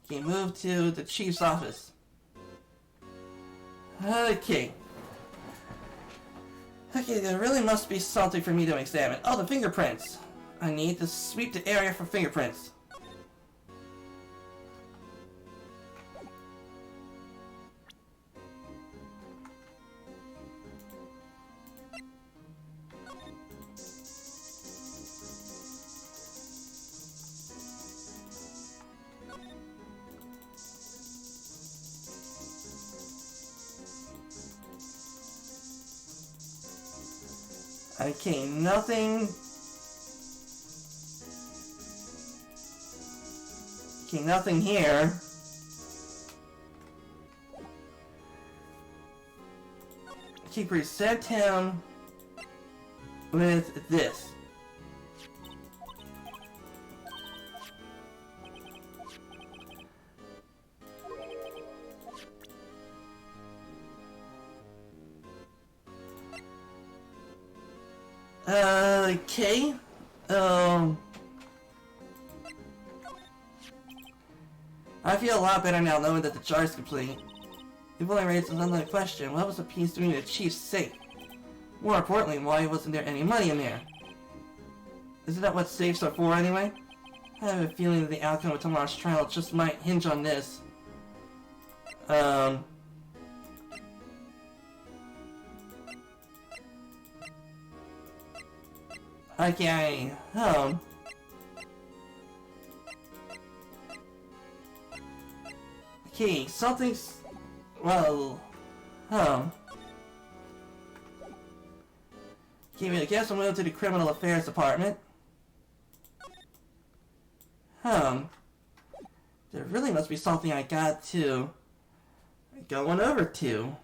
A: Okay, move to the Chief's office. Okay. Okay, there really must be something for me to examine. Oh, the fingerprints. I need to sweep the area for fingerprints. Okay, nothing. Okay, nothing here. can present him with this. Okay. I feel a lot better now knowing that the jar is complete. You've only raised another question. What was the piece doing in the chief's safe? More importantly, why wasn't there any money in there? Isn't that what safes are for anyway? I have a feeling that the outcome of tomorrow's trial just might hinge on this. Okay, okay, something's... well... Okay, I guess I'm going to the Criminal Affairs Department. There really must be something I got to... go on over to.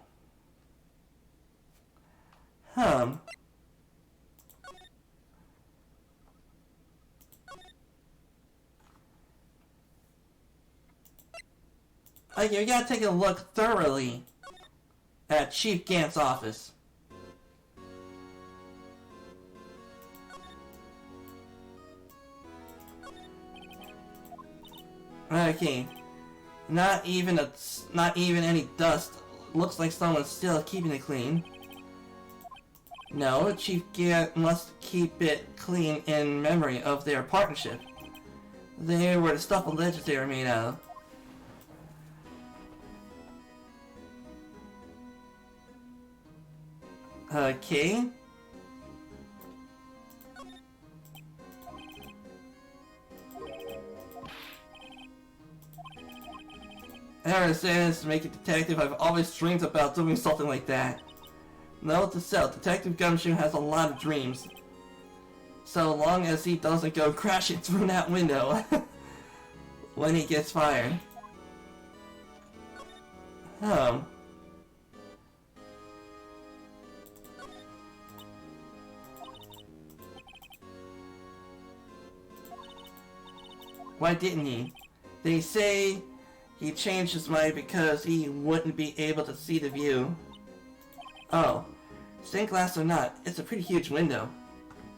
A: Okay, we gotta take a look thoroughly at Chief Gant's office. Okay, not even any dust. Looks like someone's still keeping it clean. No, Chief Gant must keep it clean in memory of their partnership. They were the stuff alleged they were made out of. Okay. Ever since making detective, I've always dreamed about doing something like that. Note to self, Detective Gumshoe has a lot of dreams. So long as he doesn't go crashing through that window when he gets fired. Why didn't he? They say he changed his mind because he wouldn't be able to see the view. Oh, stained glass or not, it's a pretty huge window.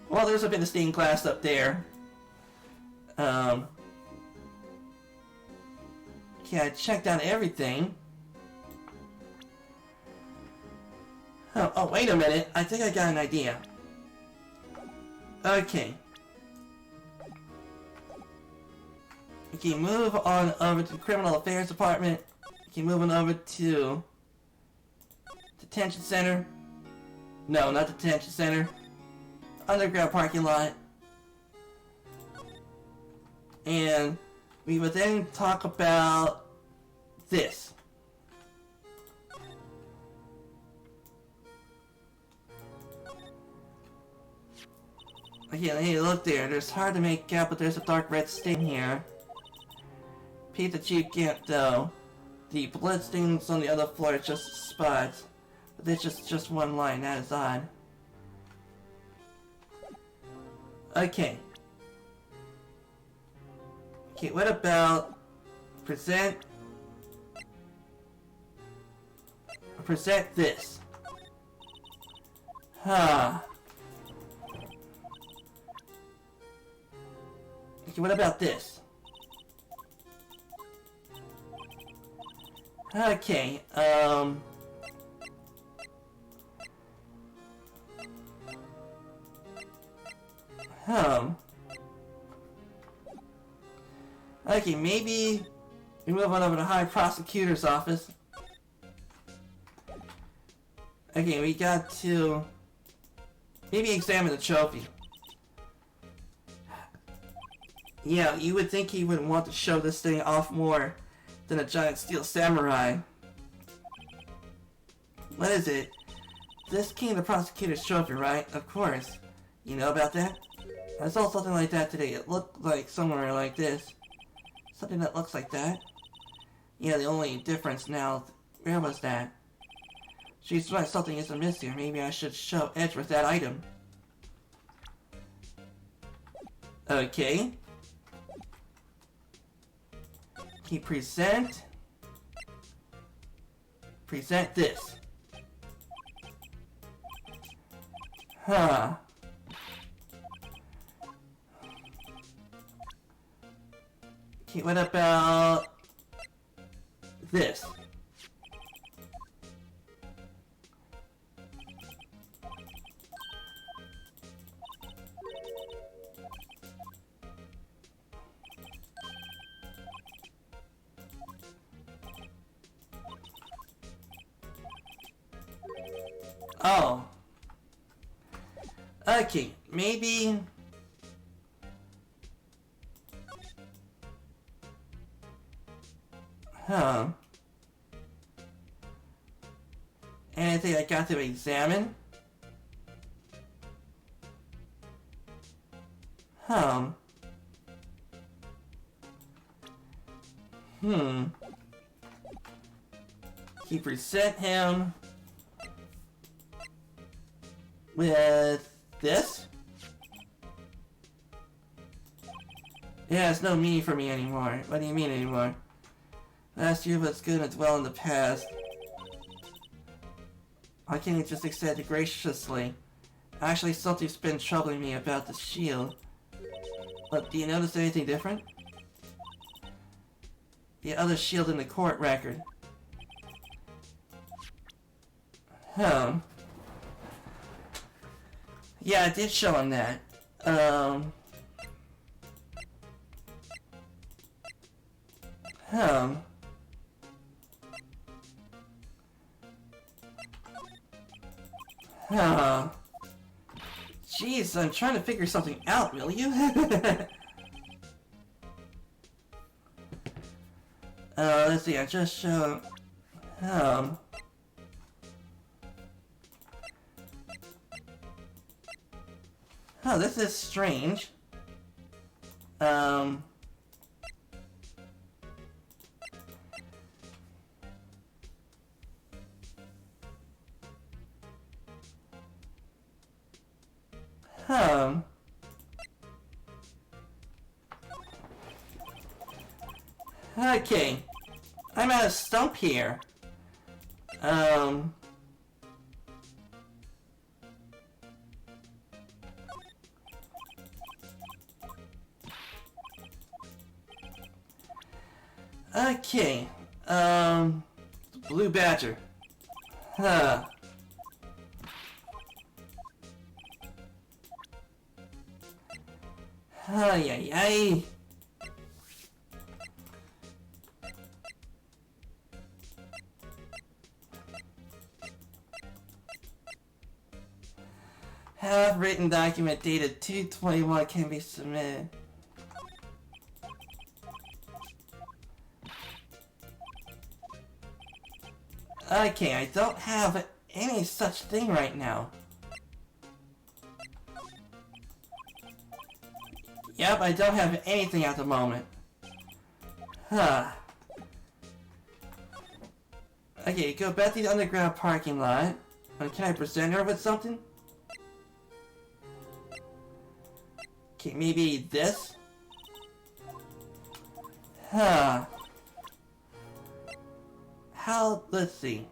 A: Well, there's a bit of stained glass up there. Okay, I checked out everything. Oh, wait a minute. I think I got an idea. Okay. Okay, move on over to the Criminal Affairs Department. Okay, moving over to Detention Center. No, not Detention Center. Underground parking lot. And we would then talk about this. Okay, hey, look there. There's hard to make out, but there's a dark red stain here. Pete the Chief Gant, though. The blood stains on the other floor are just spots. But there's just one line, that is odd. Okay. Okay, what about present this? Okay, what about this? Okay, okay, maybe we move on over to High Prosecutor's office. Okay, we got to maybe examine the trophy. Yeah, you would think he would want to show this thing off more than a giant steel samurai. What is it? This King of the Prosecutor's trophy, right? Of course. You know about that? I saw something like that today. It looked like somewhere like this. Something that looks like that. Yeah, the only difference now... Where was that? She's right, something is amiss here. Maybe I should show Edgeworth that item. Okay. Can you present this? Huh. Okay, what about this? Oh. Okay, maybe... Huh. Anything I got to examine? Huh. Can you present him with this? Yeah, it's no meaning for me anymore. What do you mean anymore? Last year was good and dwell in the past. Why can't you just accept it graciously? Actually, something's been troubling me about the shield. But do you notice anything different? The other shield in the court record. Yeah, I did show him that. Jeez, I'm trying to figure something out, will you? Let's see, I just showed... Oh, this is strange. Okay. I'm at a stump here. Okay. Blue Badger. Huh. Ay, ay, ay. Have written document dated 2/21 can be submitted. Okay, I don't have any such thing right now. Yep, I don't have anything at the moment. Huh. Okay, go back to the underground parking lot. Can I present her with something? Okay, maybe this? Huh. Let's see.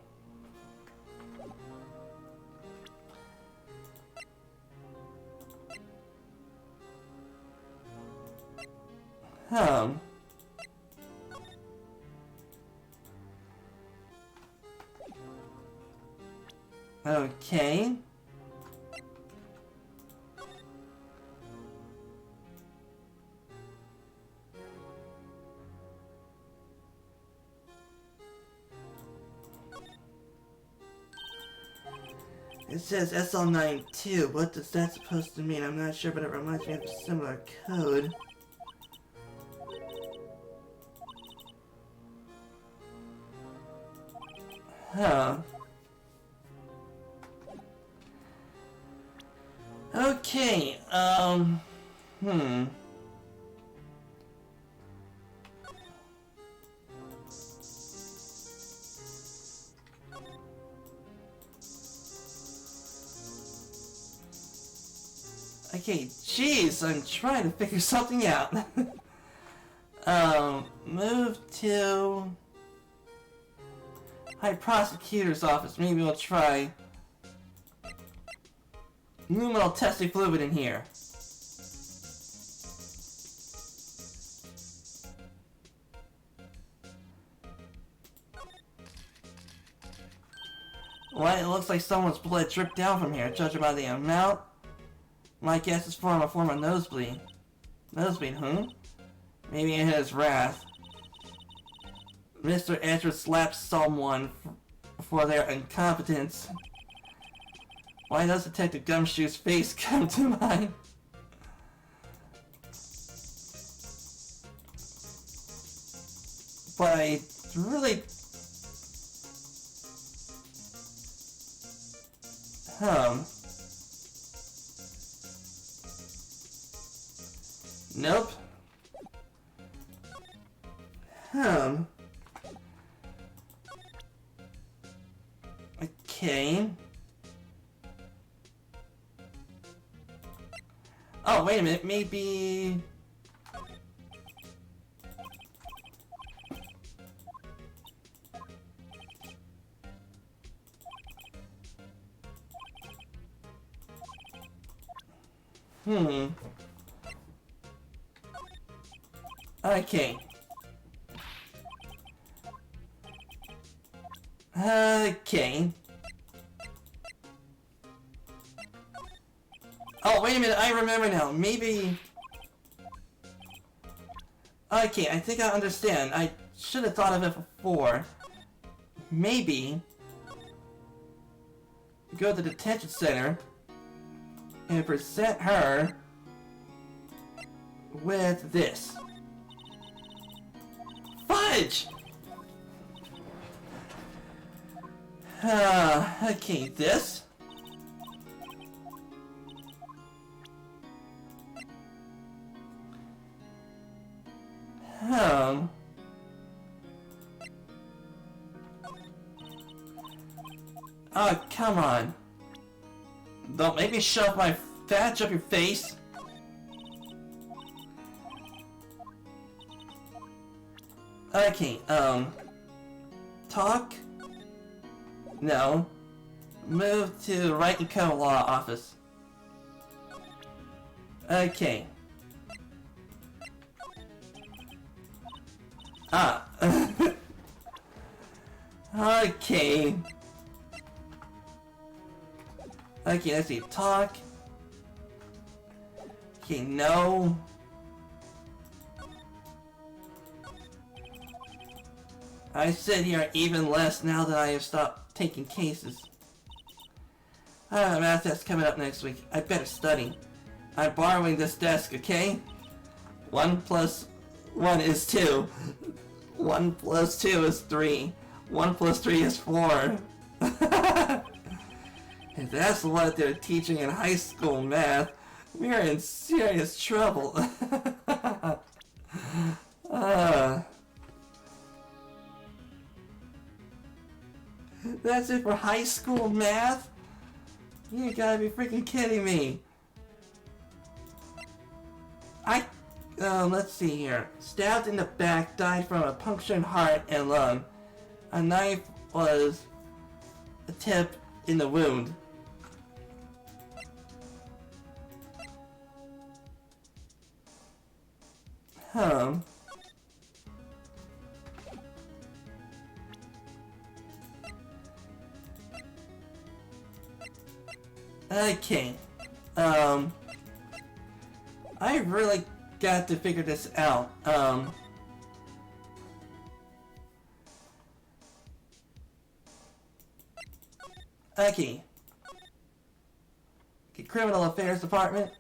A: Okay. It says SL92. What is that supposed to mean? I'm not sure, but it reminds me of a similar code. Huh. Okay, Okay, jeez, I'm trying to figure something out. Move to High Prosecutor's office. Maybe we'll try luminal testing fluid in here. Well, it looks like someone's blood dripped down from here, judging by the amount. My guess is from a form of nosebleed. Nosebleed, huh? Maybe in his wrath, Mr. Edward slapped someone for their incompetence. Why does Detective Gumshoe's face come to mind? But I really... Nope. Okay. Oh, wait a minute, maybe... Okay. Okay. Oh, wait a minute, I remember now. Maybe... Okay, I think I understand. I should have thought of it before. Maybe... go to the detention center and present her with this. Fudge! Okay, this? Oh, come on. Don't make me shove my fat up your face. Okay, talk? No. Move to Wright and Co. Law Office. Okay. Ah. Okay. Okay, let's see. Talk. Okay, no. I sit here even less now that I have stopped taking cases. Math test coming up next week. I better study. I'm borrowing this desk, okay? 1 plus 1 is 2. 1 plus 2 is 3. 1 plus 3 is 4. If that's what they're teaching in high school math, we're in serious trouble. That's it for high school math? You gotta be freaking kidding me. Let's see here. Stabbed in the back, died from a punctured heart and lung. A knife was a tip in the wound. Okay. I really got to figure this out. Okay. Okay, Criminal Affairs Department.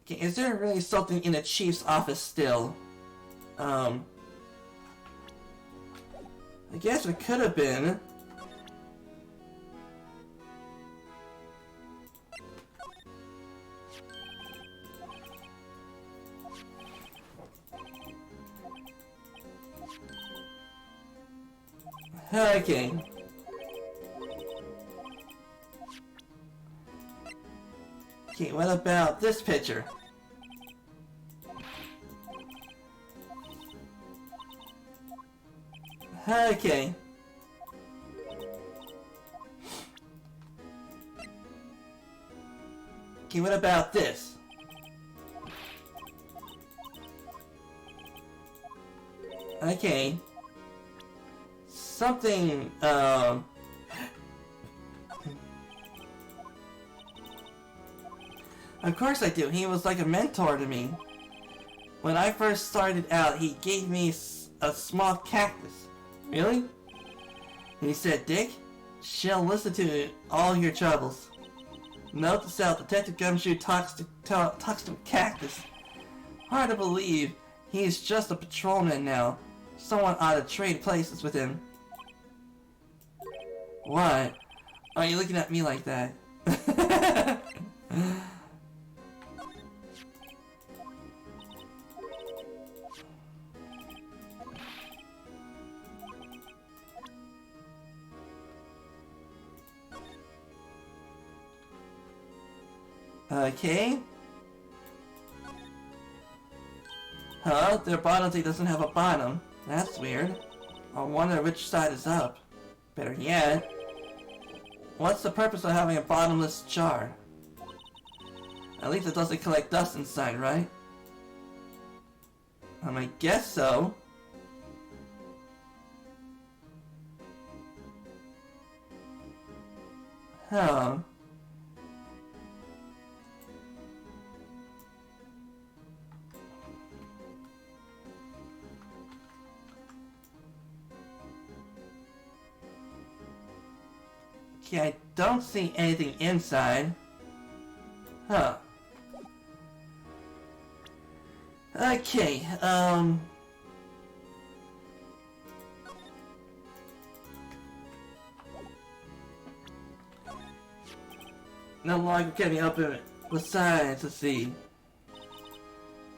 A: Okay, is there really something in the chief's office still? I guess it could have been. Okay. Okay, what about this picture? Okay. Okay, what about this? Okay. Something, Of course I do. He was like a mentor to me. When I first started out, he gave me a small cactus. Really? He said, Dick, she'll listen to all your troubles. Note to self, Detective Gumshoe talks to cactus. Hard to believe he's just a patrolman now. Someone ought to trade places with him. What? Are you looking at me like that? Okay. Huh? Their bottom thing doesn't have a bottom. That's weird. I wonder which side is up. Better yet, what's the purpose of having a bottomless jar? At least it doesn't collect dust inside, right? I guess so. Huh. Okay, I don't see anything inside. Huh. Okay, no longer can be open. Besides, let's see.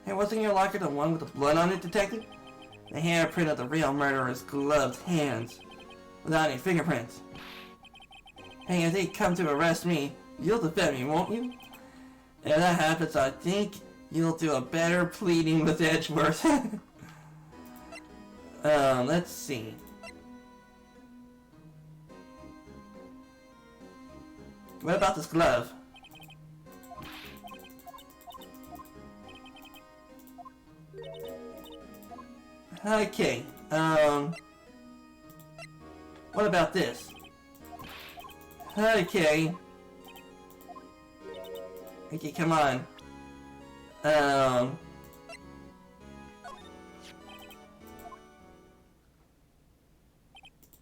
A: Hey, wasn't your locker the one with the blood on it, Detective? The handprint of the real murderer's gloved hands. Without any fingerprints. Hey, if they come to arrest me, you'll defend me, won't you? If that happens, I think you'll do a better pleading with Edgeworth. Let's see. What about this glove? Okay, what about this? Okay. Okay, come on.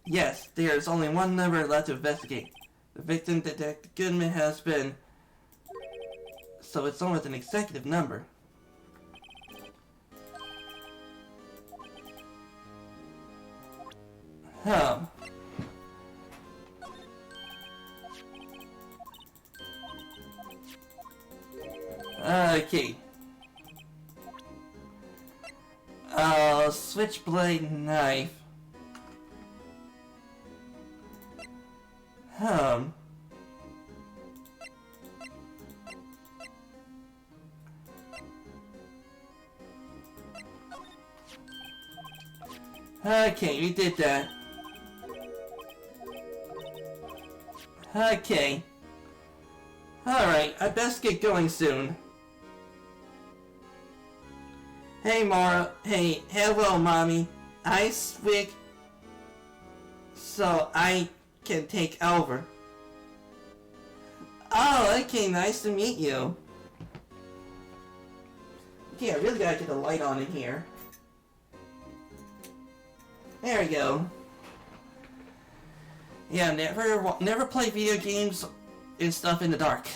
A: Yes, there's only one number left to investigate. The victim, Detective Goodman, has been... So it's almost an executive number. Huh. Okay. Switchblade knife. Okay, we did that. Okay. Alright, I best get going soon. Hey Mara, hey, hello mommy. I swig so I can take over. Oh, okay, nice to meet you. Okay, I really gotta get the light on in here. There we go. Yeah, never play video games and stuff in the dark.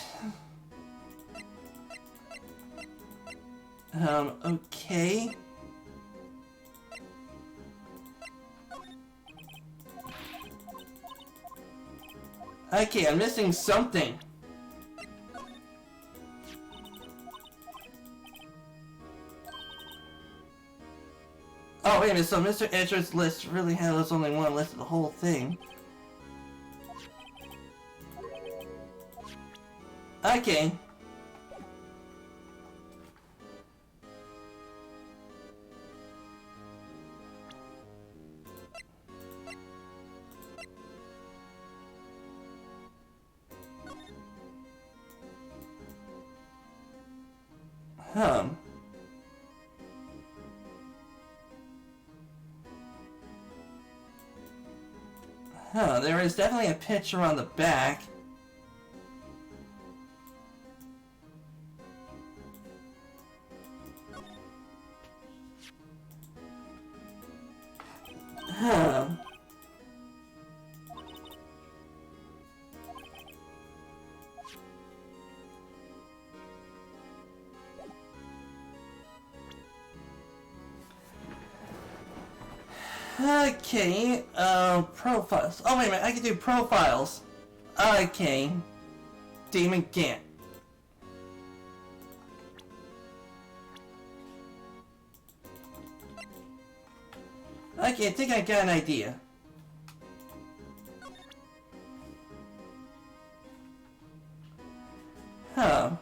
A: Okay. Okay, I'm missing something. Oh, wait a minute, so Mr. Edgeworth's list really has only one list of the whole thing. Okay. Huh, there is definitely a picture on the back. Huh. Okay, profiles. Oh, wait a minute, I can do profiles. Okay. Demon Gant. Okay, I think I got an idea. Huh.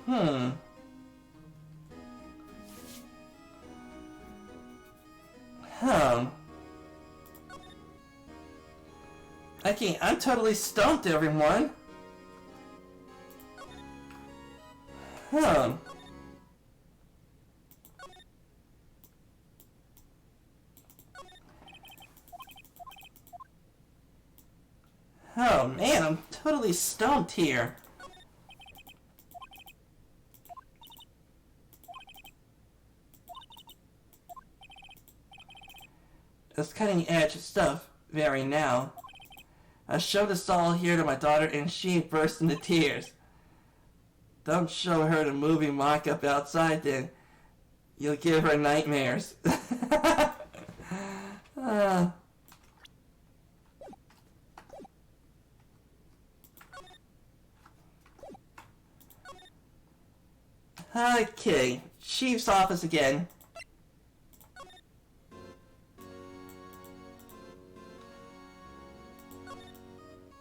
A: Hmm. Huh. Okay, I'm totally stumped, everyone. Huh. Oh man, I'm totally stumped here. This cutting edge stuff very now. I showed this all here to my daughter and she burst into tears. Don't show her the movie mock-up outside then. You'll give her nightmares. Okay, Chief's office again.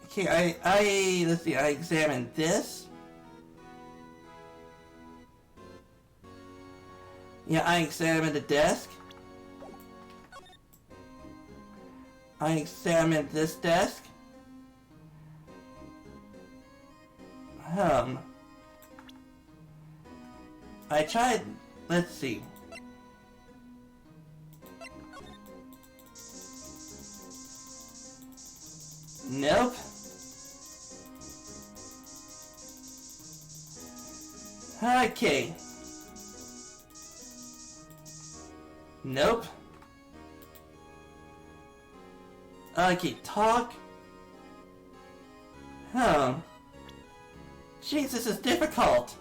A: Okay, let's see, I examined this. Yeah, I examined the desk. I examined this desk. I tried, let's see. Nope. Okay. Nope. Okay, talk. Jeez, this is difficult.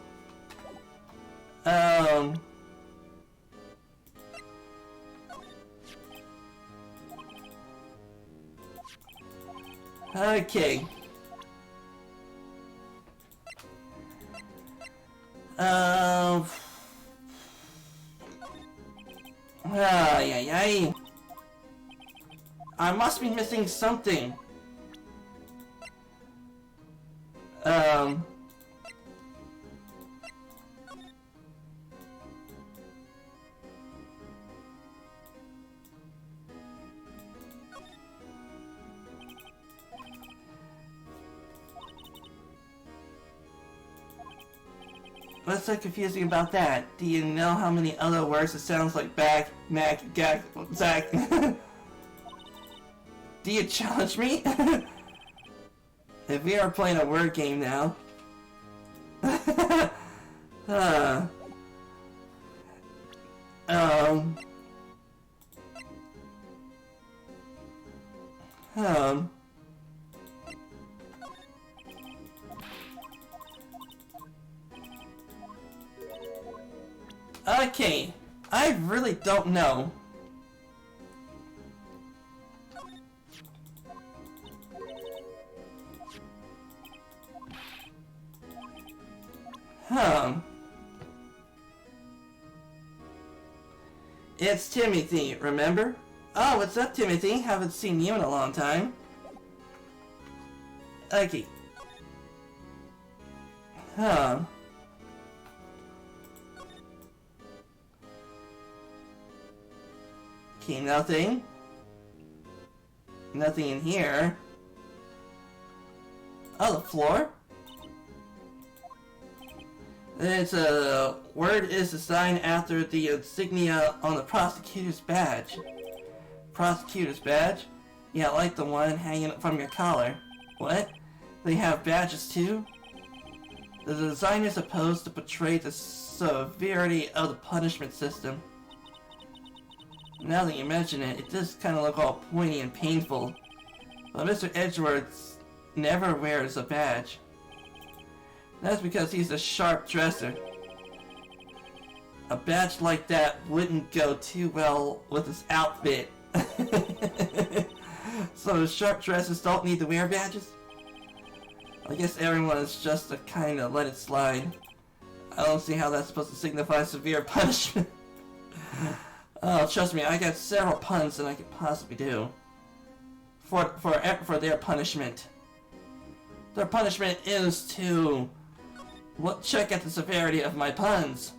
A: Okay. Ay. I must be missing something. What's so confusing about that? Do you know how many other words it sounds like back, mac, gag, zack? Do you challenge me? If we are playing a word game now. Okay, I really don't know. It's Timothy, remember? Oh, what's up, Timothy? Haven't seen you in a long time. Okay. Okay, nothing. Nothing in here. Oh, the floor? It's a word is assigned after the insignia on the prosecutor's badge. Prosecutor's badge? Yeah, like the one hanging from your collar. What? They have badges too? The design is supposed to portray the severity of the punishment system. Now that you mention it, it does kind of look all pointy and painful. But Mr. Edgeworth never wears a badge. That's because he's a sharp dresser. A badge like that wouldn't go too well with his outfit. So sharp dressers don't need to wear badges? I guess everyone is just to kind of let it slide. I don't see how that's supposed to signify severe punishment. Oh, trust me, I got several puns that I could possibly do. For their punishment. Their punishment is to check at the severity of my puns.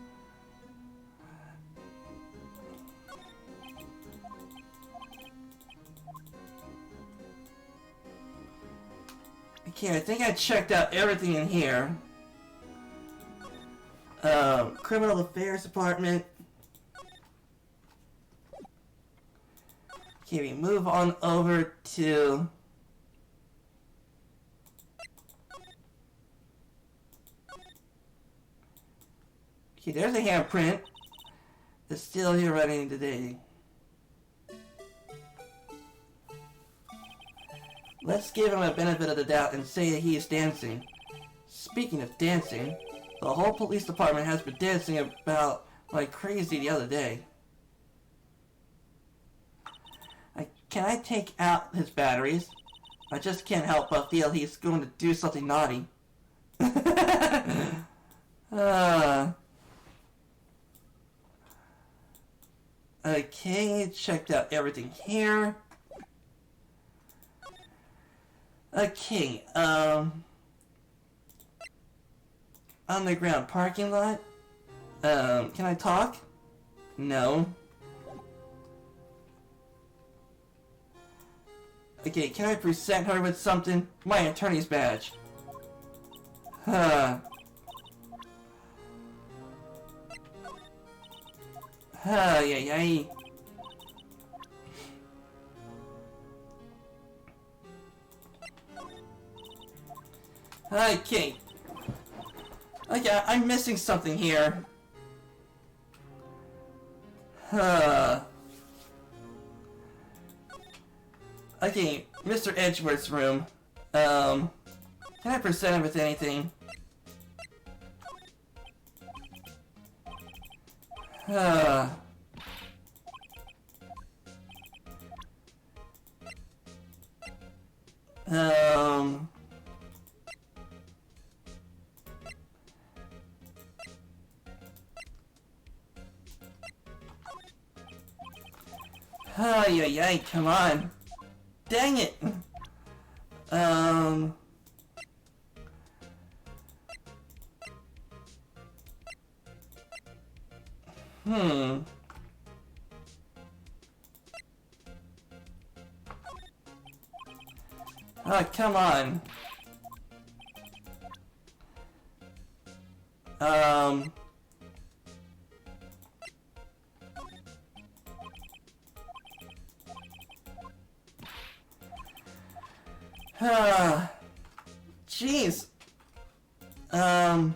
A: Okay, I think I checked out everything in here. Criminal Affairs Department. Okay, we move on over to... Okay, there's a handprint. It's still here running today. Let's give him a benefit of the doubt and say that he is dancing. Speaking of dancing, the whole police department has been dancing about like crazy the other day. Can I take out his batteries? I just can't help but feel he's going to do something naughty. Okay, checked out everything here. Okay, underground parking lot. Can I talk? No. Okay, can I present her with something? My attorney's badge. Yeah. Okay. Okay, I'm missing something here. Okay, Mr. Edgeworth's room. Can I present him with anything? Come on. Dang it. Oh, come on. Jeez. I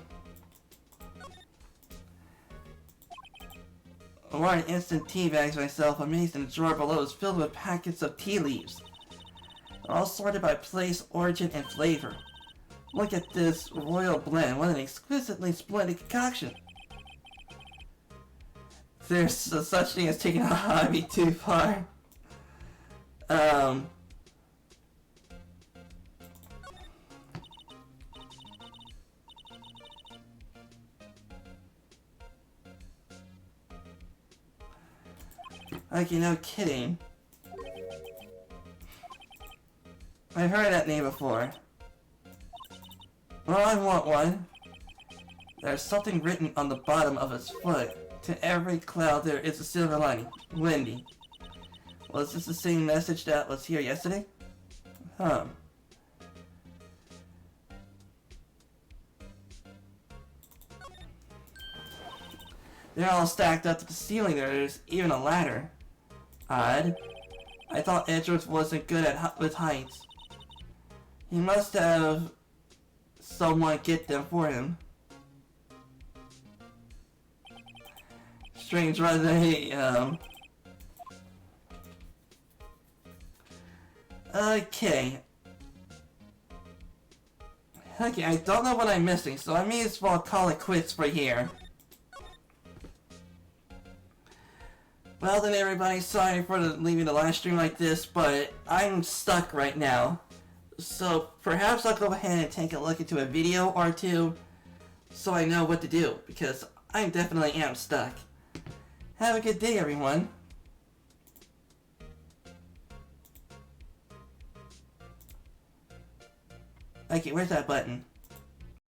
A: want an instant tea bags myself, amazed, and the drawer below is filled with packets of tea leaves. They're all sorted by place, origin, and flavor. Look at this royal blend. What an exquisitely splendid concoction. There's a such thing as taking a hobby too far. Okay, no kidding. I've heard that name before. Well, I want one. There's something written on the bottom of his foot. To every cloud there is a silver lining. Wendy. Was this the same message that was here yesterday? They're all stacked up to the ceiling. There's even a ladder. Odd. I thought Edgeworth wasn't good at with heights. He must have someone get them for him. Strange, right? Okay. Okay, I don't know what I'm missing, so I may as well call it quits for here. Well then everybody, sorry for leaving the live stream like this, but I'm stuck right now. So perhaps I'll go ahead and take a look into a video or two so I know what to do, because I definitely am stuck. Have a good day, everyone. Okay, where's that button?